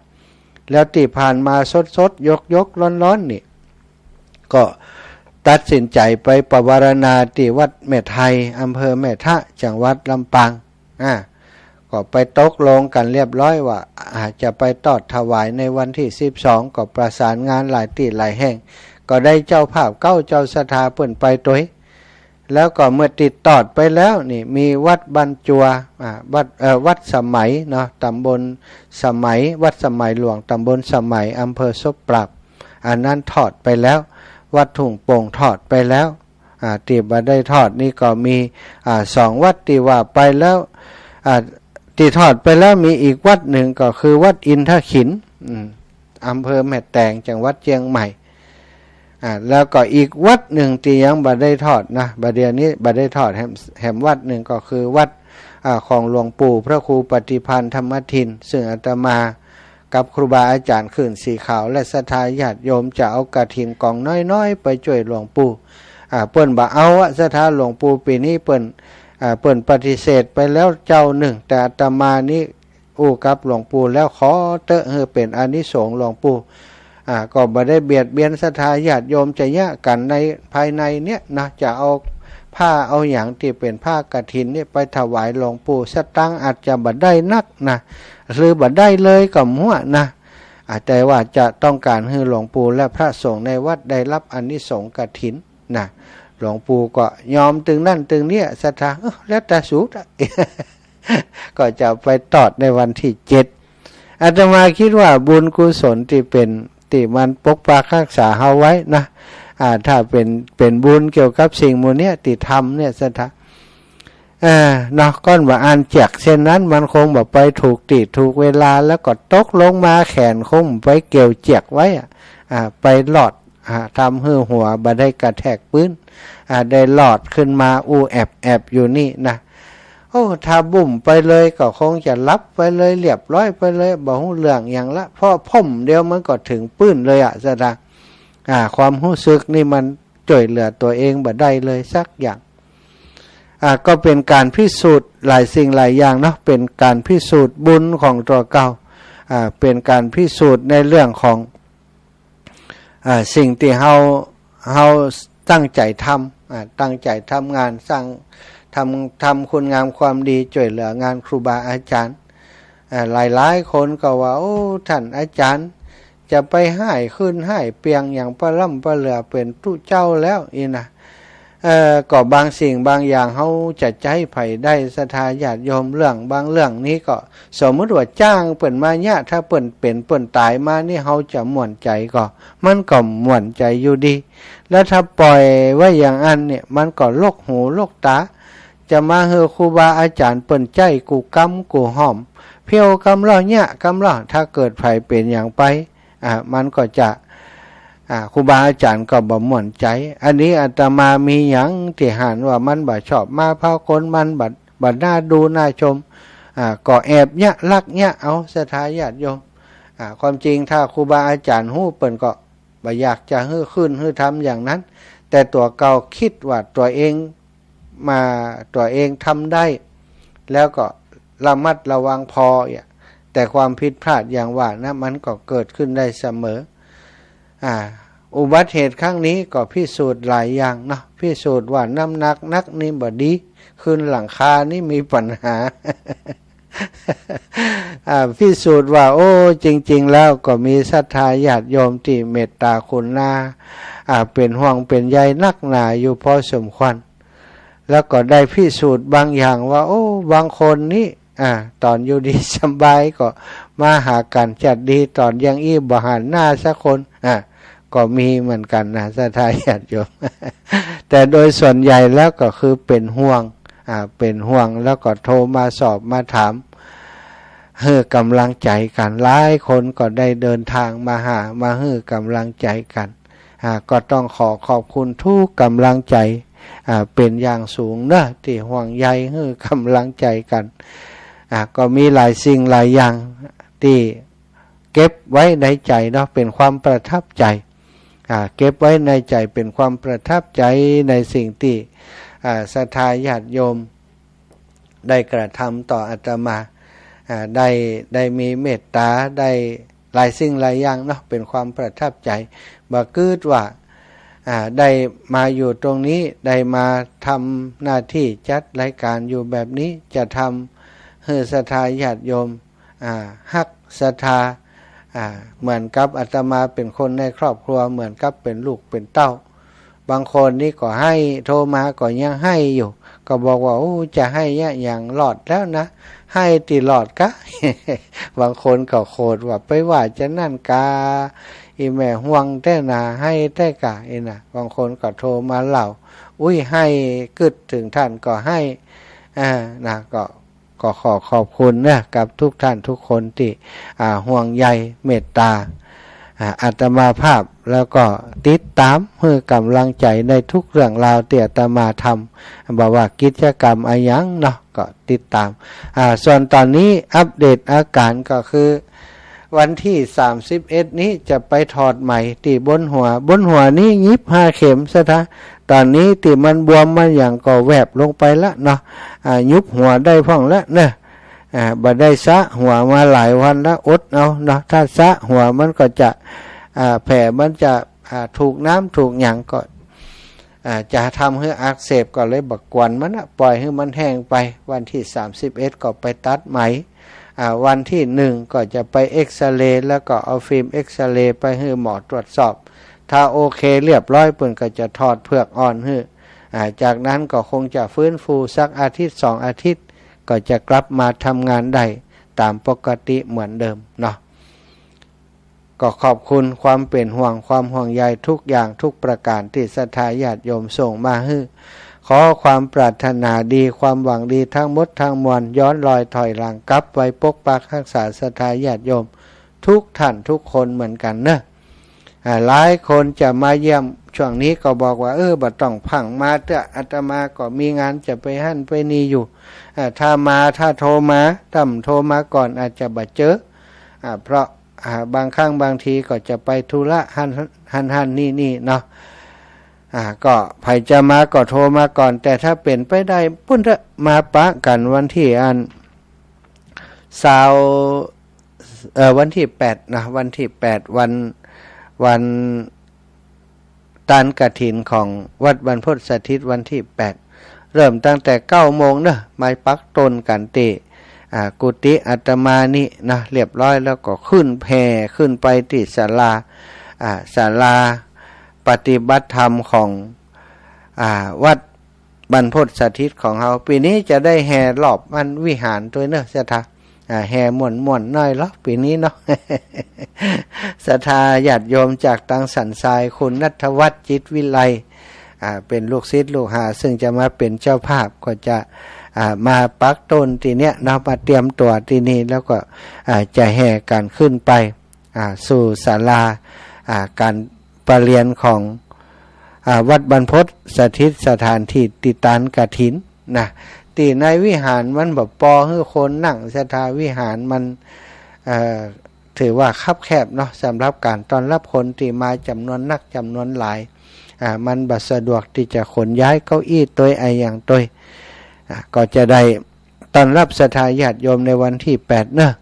15แล้วที่ผ่านมาสดๆยกร้อนๆนี่ก็ตัดสินใจไปปวารณาที่วัดแม่ไทยอำเภอแม่ทะจังหวัดลำปางก็ไปตกลงกันเรียบร้อยว่าจะไปทอดถวายในวันที่12ก็ประสานงานหลายที่หลายแห่งก็ได้เจ้าภาพเจ้าศรัทธาเปิ้นไปตัวแล้วก็เมื่อติดตอดไปแล้วนี่มีวัดบรรจัววัดสมัยเนาะตำบลสมัยวัดสมัยหลวงตำบลสมัยอำเภอซบปรับอันนั้นทอดไปแล้ววัดทุ่งโป่งทอดไปแล้วที่บ่ได้ทอดนี่ก็มี2วัดที่ว่าไปแล้วที่ทอดไปแล้วมีอีกวัดหนึ่งก็คือวัดอินทขินอำเภอแม่แตงจังหวัดเชียงใหม่แล้วก็อีกวัดหนึ่งที่ยังบ่ได้ทอดนะบัดเดี๋ยวนี้บ่ได้ทอดแห่งวัดหนึ่งก็คือวัดของหลวงปู่พระครูปฏิพันธ์ธรรมทินซึ่งอาตมากับครูบาอาจารย์ขึ้นสีขาวและศรัทธาญาติโยมจะเอากฐินกองน้อยๆไปช่วยหลวงปู่เปิ้นบ่เอาศรัทธาหลวงปู่ปีนี้เปิ้นปฏิเสธไปแล้วเจ้าหนึ่งแต่อาตมานี้อู้กับหลวงปู่แล้วขอเตอะให้เป็นอานิสงส์หลวงปู่ก็บ่ได้เบียดเบียนศรัทธาญาติโยมจะแยกกันในภายในเนี้ยนะจะเอาผ้าเอาอย่างที่เป็นผ้ากฐินนี่ไปถวายหลวงปู่สตังอาจจะบ่ได้นักนะหรือบ่ได้เลยก็มั่วนะแต่ว่าจะต้องการให้หลวงปู่และพระสงฆ์ในวัดได้รับอานิสงส์กฐินนะหลวงปู่ก็ยอมตึงนั่นตึงเนี้ยศรัทธาแล้วแต่สูตร ก็จะไปตอดในวันที่7อาตมาคิดว่าบุญกุศลที่เป็นที่มันปกปักรักษาเฮาไว้นะถ้าเป็นบุญเกี่ยวกับสิ่งมูลเนี้ยที่ทำเนี่ยศรัทธาเนาะก้อนว่าอ่านแจกเช่นนั้นมันคงแบบไปถูกติถูกเวลาแล้วก็ตกลงมาแขนคงไปเกี่ยวแจกไว้ไปหลอดทำให้หัวบ่ได้กระแทกปืนได้หลอดขึ้นมาแอบอยู่นี่นะถ้าบุ่มไปเลยก็คงจะรับไปเลยเรียบร้อยไปเลยบ่ฮู้เรื่องอย่างละเพราะพ่มเดียวมันก็ถึงปืนเลยซะดาความรู้สึกนี่มันช่วยเหลือตัวเองบ่ได้เลยสักอย่างก็เป็นการพิสูจน์หลายสิ่งหลายอย่างเนาะเป็นการพิสูจน์บุญของตัวเก่าเป็นการพิสูจน์ในเรื่องของสิ่งที่เฮาตั้งใจทำงานสร้างทำคุณงามความดีช่วยเหลืองานครูบาอาจารย์หลายคนก็ว่าท่านอาจารย์จะไปให้ขึ้นให้เปียงอย่างปะล่ำปะเหลือเป็นตู้เจ้าแล้วนะก็บางสิ่งบางอย่างเขาจะใจไผ่ได้ศรัทธาญาติโยมเรื่องบางเรื่องนี้ก็สมมติว่าจ้างเปิ่นมาเนี่ยถ้าเปิ่นเป็นเปิ่นตายมานี่เขาจะม่วนใจก็มันก็ม่วนใจอยู่ดีแล้วถ้าปล่อยไว้อย่างอันเนี่ยมันก็ลกหูลกตาจะมาเฮอครูบาอาจารย์เปิ่นใจกูกำกูหอมเพียวกำล่อเนี่ยกำล่อถ้าเกิดไผ่เป็นอย่างไปมันก็จะครูบาอาจารย์ก็บ่ม่วนใจอันนี้อาตมามีหยังที่หานว่ามันบ่ชอบมาพากลมันบ่น่าดูน่าชมก็แอบเนี่ยลักเนี่ยเอาศรัทธาญาติโยมความจริงถ้าครูบาอาจารย์ฮู้เปิ้นก็บ่อยากจะฮื้อขึ้นฮื้อทำอย่างนั้นแต่ตัวเก่าคิดว่าตัวเองทำได้แล้วก็ระมัดระวังพอแต่ความผิดพลาดอย่างว่านะมันก็เกิดขึ้นได้เสมออุบัติเหตุครั้งนี้ก็พิสูจน์หลายอย่างเนาะพิสูจน์ว่าน้ำหนักนักนี่บ่ดีขึ้นหลังคานี่มีปัญหา พิสูจน์ว่าจริงๆแล้วก็มีศรัทธาญาติโยมที่เมตตาคุณนาเป็นห่วงเป็นใยนักหนาอยู่พอสมควร แล้วก็ได้พิสูจน์บางอย่างว่าโอ้บางคนนี่ตอนอยู่ดีสบายก็มาหากันจัดดีตอนยังอี้บ่หันหน้าสักคนก็มีเหมือนกันนะศรัทธาญาติโยม แต่โดยส่วนใหญ่แล้วก็คือเป็นห่วงเป็นห่วงแล้วก็โทรมาสอบมาถามให้กำลังใจกันหลายคนก็ได้เดินทางมาหามาให้กำลังใจกันก็ต้องขอบคุณทุกกำลังใจเป็นอย่างสูงนะที่ห่วงใยให้กำลังใจกันก็มีหลายสิ่งหลายอย่างที่เก็บไว้ในใจเนาะเป็นความประทับใจเก็บไว้ในใจเป็นความประทับใจในสิ่งที่ศรัทธาญาติโยมได้กระทำต่ออาตมาได้มีเมตตาได้หลายสิ่งหลายอย่างเนาะเป็นความประทับใจบ่เกิดว่าได้มาอยู่ตรงนี้ได้มาทำหน้าที่จัดรายการอยู่แบบนี้จะทำให้ศรัทธาญาติโยมฮักศรัทธาเหมือนกับอาตมาเป็นคนในครอบครัวเหมือนกับเป็นลูกเป็นเต้าบางคนนี่ก็ให้โทรมาก็ยังให้อยู่ก็บอกว่าโอ้จะให้อย่างหลอดแล้วนะให้ติหลอดกะ บางคนก็โคตรว่าไปว่าจะนั่นกาอีแม่ห่วงแต่นาให้แต่กะนะบางคนก็โทรมาเล่าอุ้ยให้กึดถึงท่านก็ให้นะก็ขอบคุณนะกับทุกท่านทุกคนที่ห่วงใยเมตตาอาตมาภาพแล้วก็ติดตามเพื่อกำลังใจในทุกเรื่องราวที่อาตมาทำบอกว่ากิจกรรมอะไรยังเนาะก็ติดตามส่วนตอนนี้อัปเดตอาการก็คือวันที่31นี้จะไปถอดไหมที่บนหัวนี้ยิบ5 เข็มซะท่าตอนนี้ที่มันบวมมันอย่างก็แวบลงไปละเนาะยุบหัวได้พ่องละเนาะบ่ได้ซะหัวมาหลายวันแล้วอดเอาเนาะถ้าซะหัวมันก็จะแผลมันจะถูกน้ำถูกหยังก็จะทำให้อักเสบก็เลยบักกวนมันปล่อยให้มันแห้งไปวันที่31ก็ไปตัดไหมวันที่1ก็จะไปเอ็กซเรย์แล้วก็เอาฟิล์มเอ็กซเรย์ไปให้หมอตรวจสอบถ้าโอเคเรียบร้อยเพิ่นก็จะถอดเผือกอ่อนให้จากนั้นก็คงจะฟื้นฟูสักอาทิตย์2 อาทิตย์ก็จะกลับมาทำงานได้ตามปกติเหมือนเดิมเนาะก็ขอบคุณความเป็นห่วงความห่วงใยทุกอย่างทุกประการที่ศรัทธาญาติโยมส่งมาให้ขอความปรารถนาดีความหวังดีทั้งหมดทั้งมวลย้อนรอยถอยหลังกลับไว้ปกปักรักษาศรัทธาญาติโยมทุกท่านทุกคนเหมือนกันเนอะหลายคนจะมาเยี่ยมช่วงนี้ก็บอกว่าบ่ต้องพังมาเถอะอาตมาก็มีงานจะไปหั่นไปนี่อยู่ถ้าโทรมาโทรมาก่อนอาจจะบ่เจอเพราะบางครั้งบางทีก็จะไปธุระหันนี่เนาะก็ใครจะมาก็โทรมาก่อนแต่ถ้าเป็นไปได้พุ่นจะมาปะกันวันที่วันที่8นะวันที่8วันตานกฐินของวัดบรรพตสถิตวันที่8เริ่มตั้งแต่9 โมงเนอะมาปักต้นกันติกุฏิอาตมานี่นะเรียบร้อยแล้วก็ขึ้นแพขึ้นไปที่ศาลาปฏิบัติธรรมของวัดบรรพตสถิตของเราปีนี้จะได้แห่รอบมันวิหารด้วยเนอะศรัทธาแห่ม่วนน้อยแล้วปีนี้เนาะ ศรัทธาญาติโยมจากตังสันทรายคุณณัฐวัฒน์จิตวิไลเป็นลูกศิษย์ลูกหาซึ่งจะมาเป็นเจ้าภาพก็จะมาปักต้นทีเนี้ยนะมาเตรียมตัวที่นี่แล้วก็จะแห่กันขึ้นไปสู่ศาลาการประเรียนของวัดบรรพตสถิตสถานที่ติตานกฐินนะที่ในวิหารมันแบบปอให้คนนั่งศรัทธาวิหารมันถือว่าคับแคบเนาะสำหรับการต้อนรับคนที่มาจำนวนนักจำนวนหลายมันบัดสะดวกที่จะขนย้ายเก้าอี้ตัวอย่างตัวก็จะได้ต้อนรับศรัทธาญาติโยมในวันที่8เนอะ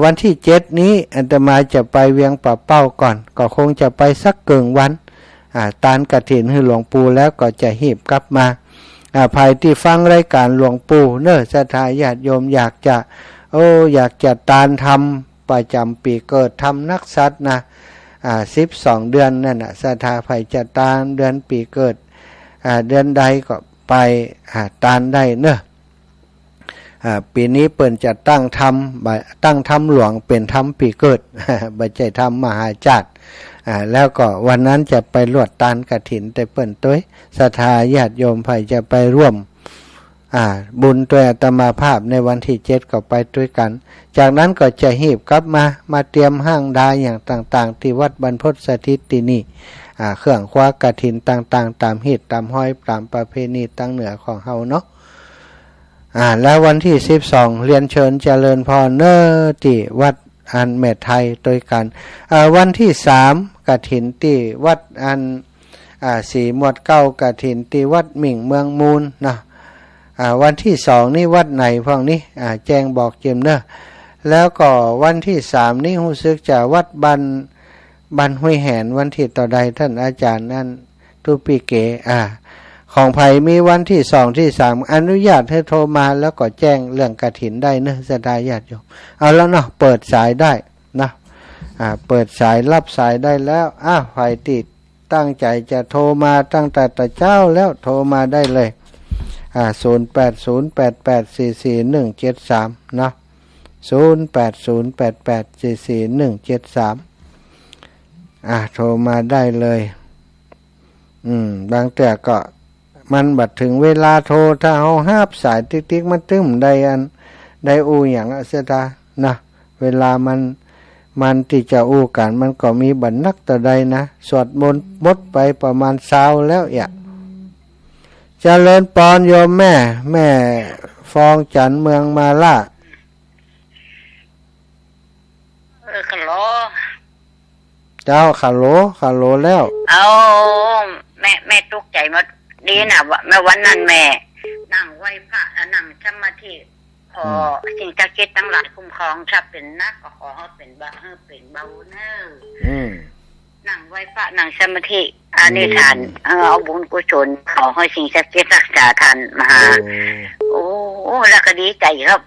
วันที่7นี้อาตมาจะไปเวียงป่าเป้าก่อนก็คงจะไปสักเกิงวันตานกฐินให้หลวงปู่แล้วก็จะหีบกลับมาภายที่ฟังรายการหลวงปู่เนอะศรัทธาญาติโยมอยากจะตานทำประจำปีเกิดทำนักสัตว์นะ12 เดือนนั่นน่ะศรัทธาภัยจะตานเดือนปีเกิดเดือนใดก็ ไปตานได้เนอะปีนี้เปิ่นจะตั้งธรรมหลวงเป็นธรรมปีเกิด บ่ใช่ธรรมมหาจักรแล้วก็วันนั้นจะไปรวดตานกฐินแต่เปิ่นต้วยศรัทธาญาติโยมไผจะไปร่วมบุญตัวอาตมาภาพในวันที่7ก็ไปด้วยกันจากนั้นก็จะหีบกลับมาเตรียมห้างดาอย่างต่างๆที่วัดบรรพตสถิตที่นี่เครื่องคว้ากฐินต่างๆตามหีบตามห้อยตามประเพณีตั้งเหนือของเฮาเนาะแล้ววันที่12เรียนเชิญเจริญพรเนอที่วัดอันเมตไทยด้วยกันวันที่3กฐินที่วัดอันสีหมวดเก้ากฐินที่วัดหมิ่งเมืองมูลนะวันที่2นี่วัดไหนพวกนี้แจ้งบอกเจิมเนอะแล้วก็วันที่3นี่รู้สึกจะวัดบันห้วยแหนวันที่ต่อใดท่านอาจารย์นั่นตุปีเกของไผมีวันที่2ที่3อนุญาตให้โทรมาแล้วก็แจ้งเรื่องกฐินได้เนอะศรัทธาญาติโยมเอาแล้วเนาะเปิดสายได้นะเปิดสายรับสายได้แล้วไผติดตั้งใจจะโทรมาตั้งแต่เจ้าแล้วโทรมาได้เลย0808844173เนาะ0808844173โทรมาได้เลยบางแต่ก็มันบัดถึงเวลาโทรถ้าเฮาหาบสายติ๊กๆมันตึ้มได้อย่างเสียดานะเวลามันที่จะกันมันก็มีบัดนักต่อใดนะสวดมนต์หมดไปประมาณ20แล้วเจริญปอนโยมแม่ฟองจันเมืองมาล่าฮัลโหลเจ้าฮัลโหลแล้วเอาแม่ตกใจมาดีนะแม่วันนั้นแม่นั่งไหว้พระนั่งสมาธิขอสิ่งศักดิ์สิทธิ์ทั้งหลายคุ้มครองถ้าเป็นนักก็ขอให้เป็นเบาเนอนั่งไหว้พระนั่งสมาธิอานิทานเอาบุญกุศลขอให้สิ่งศักดิ์สิทธิ์รักษาท่านมหาโอ้แล้วก็ดีใจครับ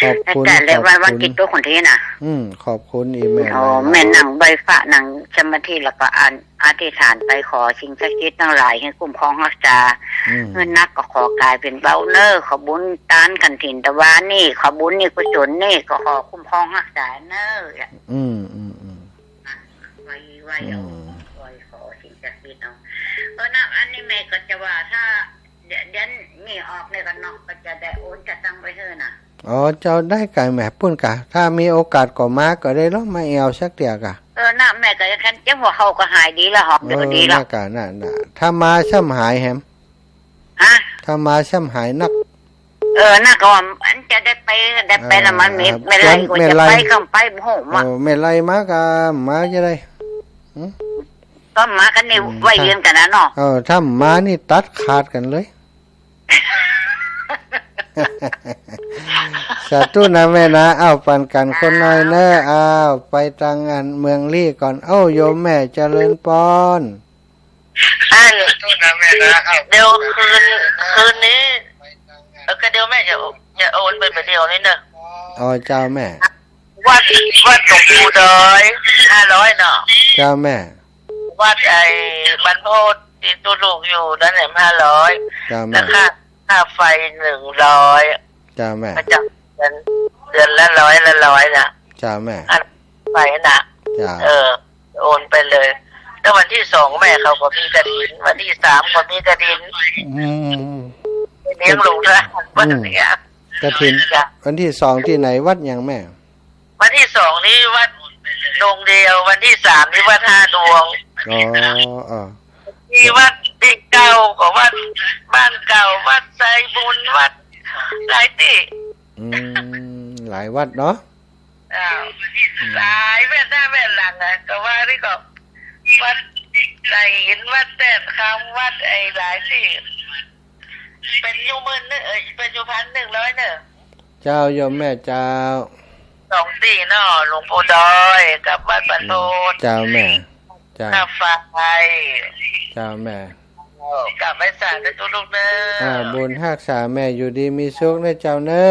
ขอบคุณแต่แล้ววันกิจตัวคนที่น่ะขอบคุณอีแม่แม่นั่งใบฟ้านั่งสมาธิแล้วก็อธิษฐานไปขอสิ่งศักดิ์สิทธิ์ทั้งหลายให้คุ้มครองรักษาเงินนักก็ขอกลายเป็นเบาเนอร์ขอบุญตานกันถิ่นตะวันนี่ขอบุญนี่กุศลนี่ก็ขอคุ้มครองรักษาเนอร์ไว้เอาไว้ขอสิ่งศักดิ์สิทธิ์เอานะอันนี้แม่ก็จะว่าถ้าเดี๋ยวนี่ออกเลยกันเนาะก็จะได้โอนจะตั้งไว้เถอะนะเจ้าได้ไก่แม่ปุ้นกะถ้ามีโอกาสก็มาก็ได้ล้อมาเอวสักเตียกะน่ะแม่ก็จะคันจังว่าเขาก็หายดีแล้วหอมเดี๋ยวดีแล้วน่ะถ้ามาช่ำหายแฮมถ้ามาช่ำหายนักน่ะก็ว่าอันจะได้ไปแล้วมันไม่ไรก็จะไปคำไปโหมาไม่ไรมากะมาจะได้ก็มากันนี่ไว้เรียนกันนะเนาะถ้ามานี่ตัดขาดกันเลยสาธุนะแม่นะปันกันคนน้อยเนอะไปทางงานเมืองลี่ก่อนโยมแม่เจริญปอนสาธุนะแม่นะเดี๋ยวคืนนี้ก็เดี๋ยวแม่จะโอนไปเดียวนี่เนอะเจ้าแม่วัดหลวงปู่ดอย500เนาะเจ้าแม่วัดบรรพตที่ตัวลูกอยู่นั่นแหละ500เจ้าแม่ค่าไฟ100จ้าแม่ประจำเดือนละ100น่ะจ้าแม่ไฟน่ะโอนไปเลยแล้ววันที่2แม่เขาก็มีกระถินวันที่3ก็มีกระถินเลี้ยงลูกนะวันนี้กระถินวันที่2ที่ไหนวัดยังแม่วันที่2นี่วัดดวงเดียววันที่3นี่วัด5ดวงที่วัดที่เก่าก็วัดบ้านเก่าวัดไซบุญวัดหลายที่หลายวัดเนาะหลายแม่หน้าแม่หลังก็ว่านี่ก็วัดไหลหินวัดแดดคำวัดหลายที่เป็นอยู่เป็นอยู่1,100เนอะเจ้าโยมแม่เจ้า2 ที่เนาะหลวงปู่ดอยกับวัดบรรพตเจ้าแม่เจ้าไฟเจ้าแม่กลับไปสารในตัวลูกเนอบุญรักษาแม่อยู่ดีมีสุขนะเจ้าเนอ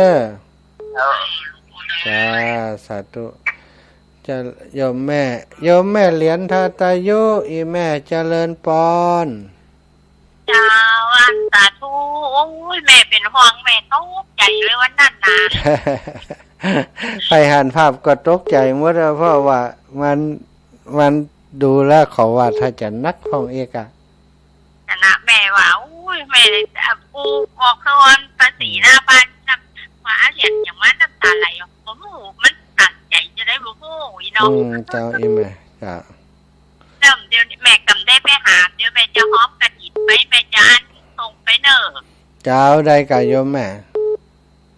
จ้าสาธุจะโยมแม่เหรียญทาตายุอีแม่เจริญปอน เจ้าอันสาธุโอ้ยแม่เป็นห่วงแม่ตกใจเลยวันนั้นนะ ไปหันภาพก็ตกใจหมดแล้วเพราะว่ามันดูแลวเขาว่าถ้าจะนักห้องเอกอะ นะแม่ว่าอุ้ยแม่ปูออกนอนภาษีหน้าบ้านน้ำฟ้าเหรียญอย่างว่าน้ำตาไหลออกโอ้โหมันตัดใจจะได้รู้โอ้ยน้อง เจ้าอีแม่เจ้า เดี๋ยวแม่กำได้ไปหาเดี๋ยวแม่จะฮ้อมกระถิ่นไปแม่จะอันส่งไปเนอะ เจ้าได้กะโยมแม่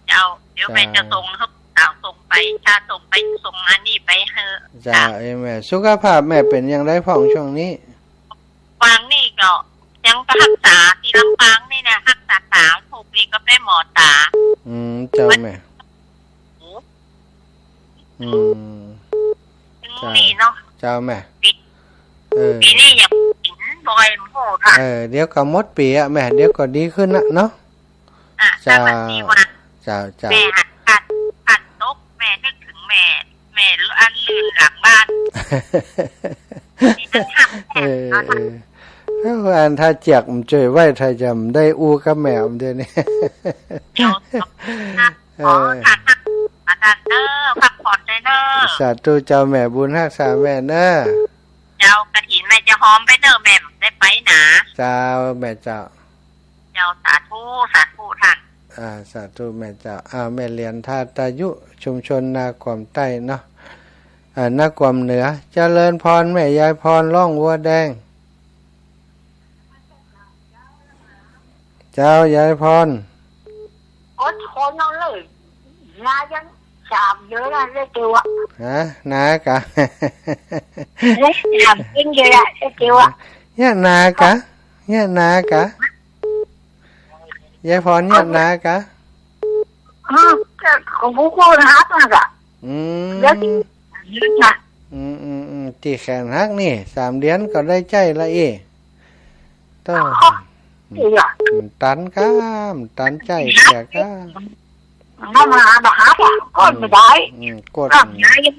เจ้าเดี๋ยวแม่จะส่งเขาสาวส่งไปถ้าส่งไปส่งอันนี้ไปเถอะ เจ้าอีแม่สุขภาพแม่เป็นยังไงพ่องช่วงนี้ วางนี่ก็ยังรักษาที่ลำปางนี่นะรักษาตาถูกดีก็ไปหมอตา เจ้าแม่นี่เนาะ เจ้าแม่ปีนี้อยากกินบ่อยโหค่ะ เดี๋ยวก็หมดปีอะแม่เดี๋ยวก็ดีขึ้นนะเนาะ เจ้าเจ้าแม่หัดตกแม่นึกถึงแม่อันลื่นหลังบ้านนี่จะทำอันถ้าเจียกมันช่วยไว้ถ้าจำได้อู้กับแมวเดี๋ยวนี้อาจารย์เนอพักผ่อนได้เนอสาธุเจ้าแม่บุญรักษาแม่เนอเจ้ากระถินแม่จะหอมไปเนอแม่ได้ไปหนาเจ้าแม่เจ้าสาธุท่านสาธุแม่เจ้าแม่เรียนท่าตายุชุมชนนาความใต้เนาะนาความเหนือเจริญพรแม่ยายพรล่องวัวแดงเจ้ายายพรอดทนเอาเลยนายังสามเยอะแล้วได้เกี่ยวนากะได้สามกินเยอะแล้วได้เกี่ยวเนี่ยนากะยายพรเนี่ยนากะของผู้คนฮักนะกะเยอะนะที่แขนฮักนี่3 เดือนก็ได้ใจละต้องตันก้ามตันใจแก่ก้ามน้ำมาบักฮักก็ไม่ได้กดย้ายยัง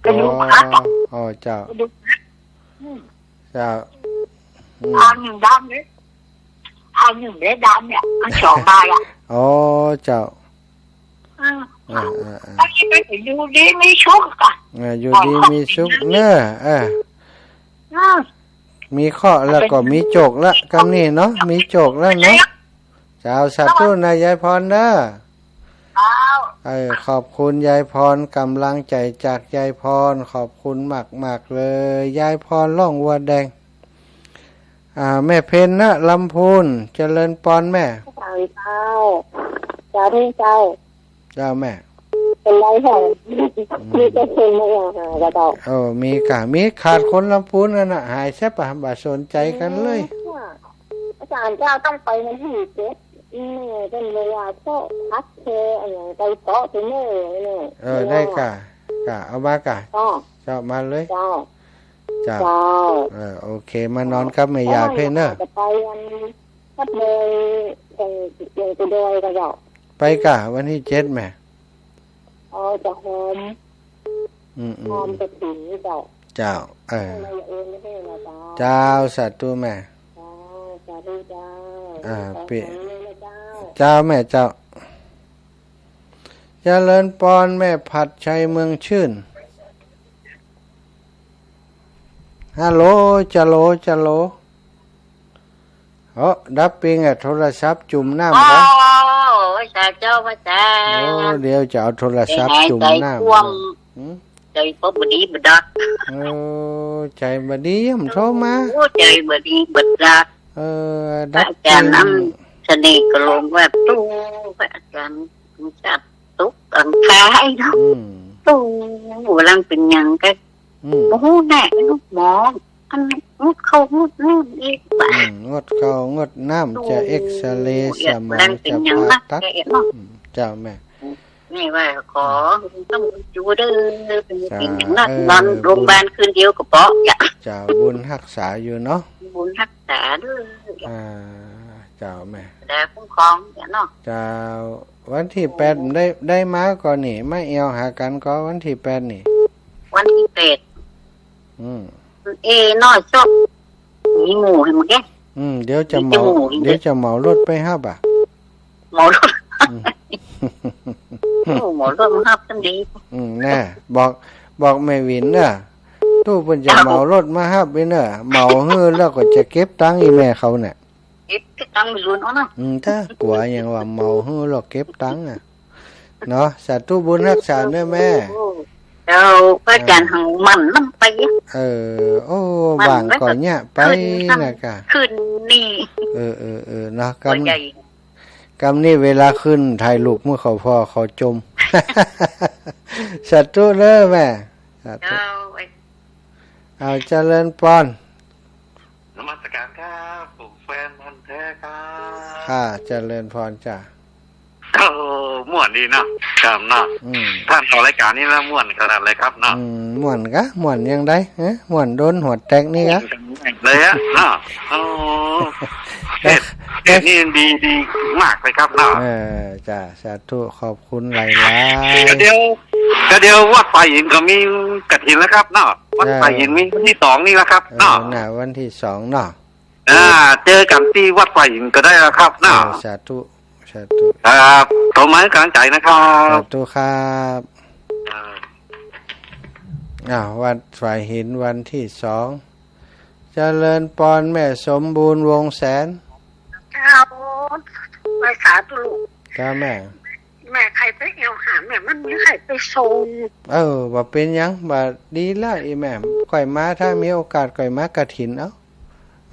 กระดูกฮักเจ้าอันหนึ่งดำเนี่ยอันหนึ่งได้ดำเนี่ยอัน2 ใบเจ้าถ้าคิดไปอยู่ดีมีชุกอ่ะอยู่ดีมีชุกเนอะมีข้อแล้วก็มีโจกละกำนี่เนาะมีโจกแล้วเนาะเจ้าสาธุนายายพรเนอะขอบคุณยายพรกำลังใจจากยายพรขอบคุณมากเลยยายพรล่องวัวแดงแม่เพนนะลำพูนเจริญปอนแม่เจ้าแม่เป็นไรค่ะมีแต่เพลงไม่อยากหากระดอกมีขาดคนลำพูนนั่นน่ะหายใช่ปะบ่สนใจกันเลยอาจารย์เจ้าต้องไปในที่7เป็นเวลาโต๊ะพักเทอะไรไปโต๊ะที่นี่ได้กะเอามากะเจ้ามาเลยเจ้าโอเคมานอนกับแม่ยาเพนเนอร์จะไปวันพัดเลยไปโดยกระดอกไปกะวันที่7แม่จะหอมจะถึงเจ้าเจ้าสัตว์ตัวแม่เจ้าแม่เจ้าเจริญปอนแม่ผัดชัยเมืองชื่นฮัลโหลจะโลดับปิงโทรศัพท์จุ่มน้ำครับเจ้าพระเจ้าเดี๋ยวจะเอาโทรศัพท์จุ่มน้ำใจพบดีบดักใจบดีมันโทรมาใจบดีบดักดับอาจารย์น้ำเสน่ห์กลมแบบตู้อาจารย์จับตุ๊กอังคายเนาะตู้หัวลังเป็นยังก็โอ้โหแน่ลูกหมออันงดเข้างดน้ำอีกงดเข้างดน้ำจะเอ็กซเรย์สมองจะผ่าตัดเจ้าแม่นี่ว่าขอต้องจูเด้อเป็นสิ่งอย่างนั้นนอนโรงพยาบาลคืนเดียวก็เปาะเจ้าบุญรักษาอยู่เนาะบุญรักษาด้วยเจ้าแม่แต่คุ้มครองเนาะเจ้าวันที่8ได้มาก่อนนี่ไม่เอวหากันก็วันที่8นี่วันที่8น้อยชอบมีหมูให้มึงแก เดี๋ยวจะเหมารถไปฮับอ่ะ หมอรถ อืม หมอรถมันฮับกันดี แน่บอกแม่วินเด้อตู้เพิ่นจะเหมารถมาฮับไปเด้อเหมาฮื้อแล้วก็จะเก็บตังค์อีแม่เขาเนี่ย เก็บตังค์ไปรู้เนาะ ถ้ากลัวอย่างว่าเหมาฮื้อแล้วเก็บตังค์อ่ะเนาะสาธุบุญรักษาเด้อแม่ แล้วพระอาจารย์หังมันนำไป โอ้บางก่อนเนี่ยไปนะกะ ขึ้นนี่ เนาะ ตัวใหญ่ กำนี่เวลาขึ้นถ่ายรูปเมื่อเขาพ่อเขาจม สาธุเด้อแม่สาธุ เอาเจริญปอน นมัสการครับผมแฟนพันธุ์แท้ครับ ค่ะเจริญพรจ้ะ ม่วนดีเนาะครับเนาะท่านต่อรายการนี้แล้วม่วนขนาดเลยครับเนาะม่วนกะม่วนยังได้ม่วนโดนหัวแตกนี่กะ เลยอะเนาะเด็ดนี่ดีมากเลยครับเนาะจ้ะสาธุขอบคุณหลายๆเดี๋ยววัดป่าหินก็มีกฐินแล้วครับเนาะวัดป่าหินมีวันที่2นี่แล้วครับเนาะวันที่2เนาะเจอกันที่วัดป่าหินก็ได้แล้วครับเนาะสาธุครับต่อมาให้กำลังใจนะครับสาธุครับวัดฝ่ายหินวันที่2เจริญปอนแม่สมบูรณ์วงแสนไปสาธุลูกจ้าแม่ใครไปเอวหาแม่มันมีใครไปส่งบ่เป็นหยังบ่ดีแล้วอีแม่ก่อยมาถ้ามีโอกาสก่อยมากฐิน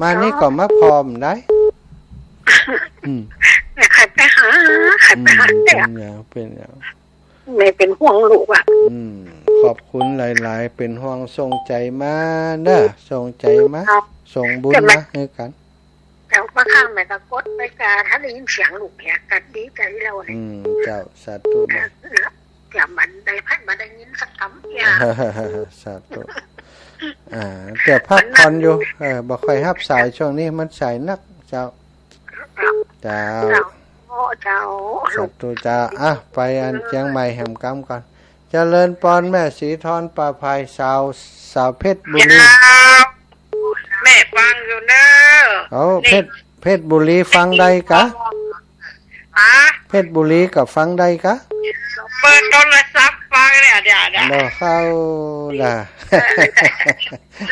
มานี่ก็มาพร้อมได้ใครไปหาเป็นอย่างแม่เป็นห่วงลูกขอบคุณหลายๆเป็นห่วงส่งใจมาเด้อส่งใจมาส่งบุญมาให้กันแต่ว่าข้างแม่ตะกดไปกาถ้าได้ยินเสียงลูกเนี่ยกัดดีใจเราเลยเจ้าสาธุนะอย่ามันได้พัดมาได้ยินสักคำอย่าสาธุแต่พักผ่อนอยู่บ่ค่อยรับสายช่วงนี้มันสายนักเจ้าสาธุจ้าไปอันเชียงใหม่แหมกำก่อนเจริญปอนแม่สีทอนปลาภัยสาวเพชรบุรีแม่ฟังอยู่เนอะเพชรบุรีฟังได้กะเพชรบุรีกับฟังได้กะเปิดโทรศัพท์ฟังเนี่ยเดี๋ยวเข้าล่ะ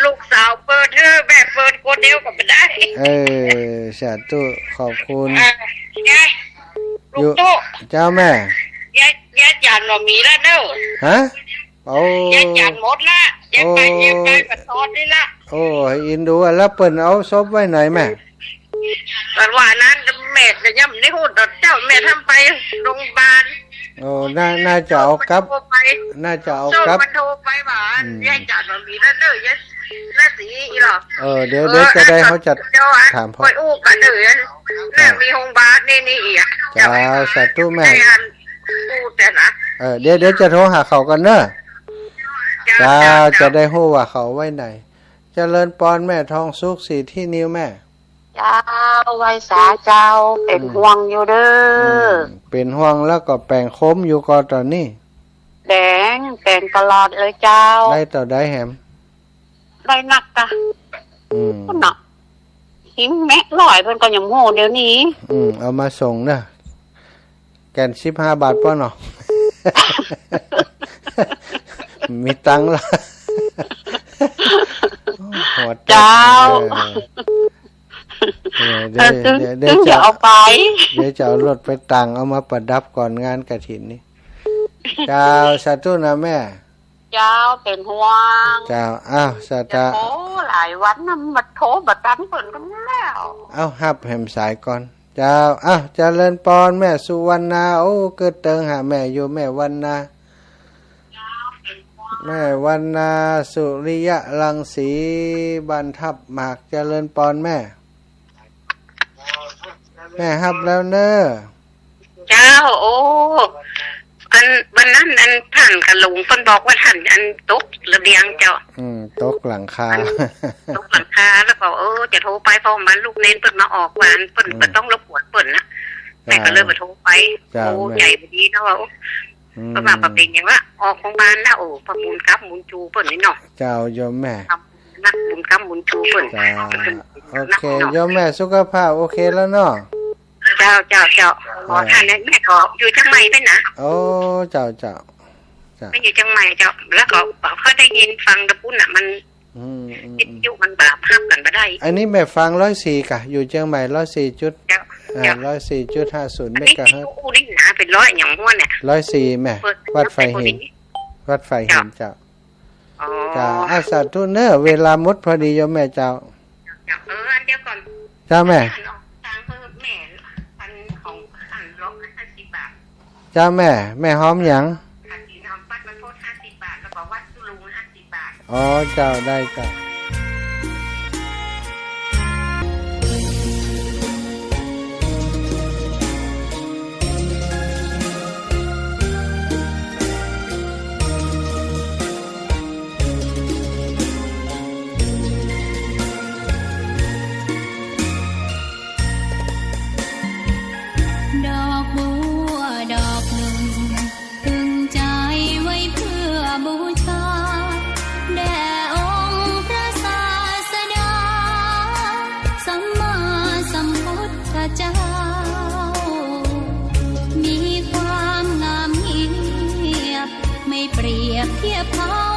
ลูกสาวเปิดแม่เปิดคนเดียวก็ไม่ได้สาธุขอบคุณลูกตุ๊เจ้าแม่ยาจานเรามีแล้วเนอะฮะยาจานหมดละยาไปกับซอสนี่ละอินดูแล้วเปิ่นเอาซบไว้ไหนแม่แต่ว่านั้นแม่จะย่ำในหูดเจ้าแม่ทำไปโรงพยาบาลน่าจะเอากลับมันโทรไปหวานยาจานเรามีแล้วเนอะยาหน้าสีอีหรอเดี๋ยวจะได้เขาจัดถามพ่อไปอู้กันเนอะแม่มีโรงพยาบาลนี่อีกจ้าสาธุแม่อู้แต่นะเดี๋ยวจะโทรหาเขากันเนอะจ้าจะได้ฮู้ว่าเขาไว้ไหนเจริญปอนแม่ทองสุขสีที่นิ้วแม่เจ้าไว้สาเจ้าเป็นห่วงอยู่เด้อเป็นห่วงแล้วก็แปลงคมอยู่ก็ตอนนี้แดงตลอดเลยเจ้าได้ต่อได้แหมได้หนักจ้ะก็หนักหิมแม่ลอยเพิ่นก็ยังโง่เดี๋ยวนี้เอามาส่งเด้อแก่น15 บาทป่ะเนาะมีตังค์ละเจ้าเดี๋ยวจะเอาไปเดี๋ยวจะเอารถไปตังเอามาประดับก่อนงานกฐินนี่เจ้าสาธุนะแม่เจ้าเป็นห่วงเจ้าสาธุโอ้หลายวันนำมาโทรบัดตันเพิ่นกันแล้วฮับแหมสายก่อนเจ้าเจริญปอนแม่สุวรรณาเกิดเติงหาแม่อยู่แม่วรรณาแม่วรรณาสุริยะรังสีบรรทับหมากเจริญปอนแม่ฮับแล้วเนอะเจ้าวันนั้นท่านกับลุงเพิ่นบอกว่าท่านตกระเบียงเจ้าตกหลังคาแล้วก็จะโทรไปเพราะมันลูกเน้นเพิ่นมาออกวันเพิ่นก็ต้องรบกวนเพิ่นนะแม่ก็เลยมาโทรไปใหญ่พอดีเนาะก็มาเป็นอย่างว่าออกของบ้านแล้วพระมูลกับมูลจูเพิ่นนี่เนาะเจ้าโยมแม่ นักบุญกำบุญชูเพิ่น จ้าโอเคโยมแม่สุขภาพโอเคแล้วเนาะ เจ้าขอท่านแม่ก็อยู่จังใหม่เป็นนะ โอ้เจ้าไม่อยู่จังใหม่เจ้าแล้วก็เขาได้ยินฟังตะปุ้นอ่ะมันวิทยุมันบาปห้ามกันไม่ได้อันนี้แม่ฟัง104กะอยู่เชียงใหม่104จุด104.50 เมกะเฮิรตซ์นี่หนาเป็นร้อยอย่างหัวเนี่ย104แม่วัดไฟหินเจ้าจ้าอาสาธุเนอเวลาหมดพอดีโยมแม่เจ้าอันเดียวก่อนเจ้าแม่ทางเพิ่มแม่อันของอัน150 บาทเจ้าแม่หอมหยังอันที่ทำปัดมันโทษ50 บาทแล้วก็วัดตุลุง50 บาทอ๋อเจ้าได้เจ้าดอกบัวดอกหนึ่งตึงใจไว้เพื่อบูชาแด่องค์พระศาสดาสัมมาสัมพุทธเจ้ามีความงามเงียบไม่เปรียบเทียบเขา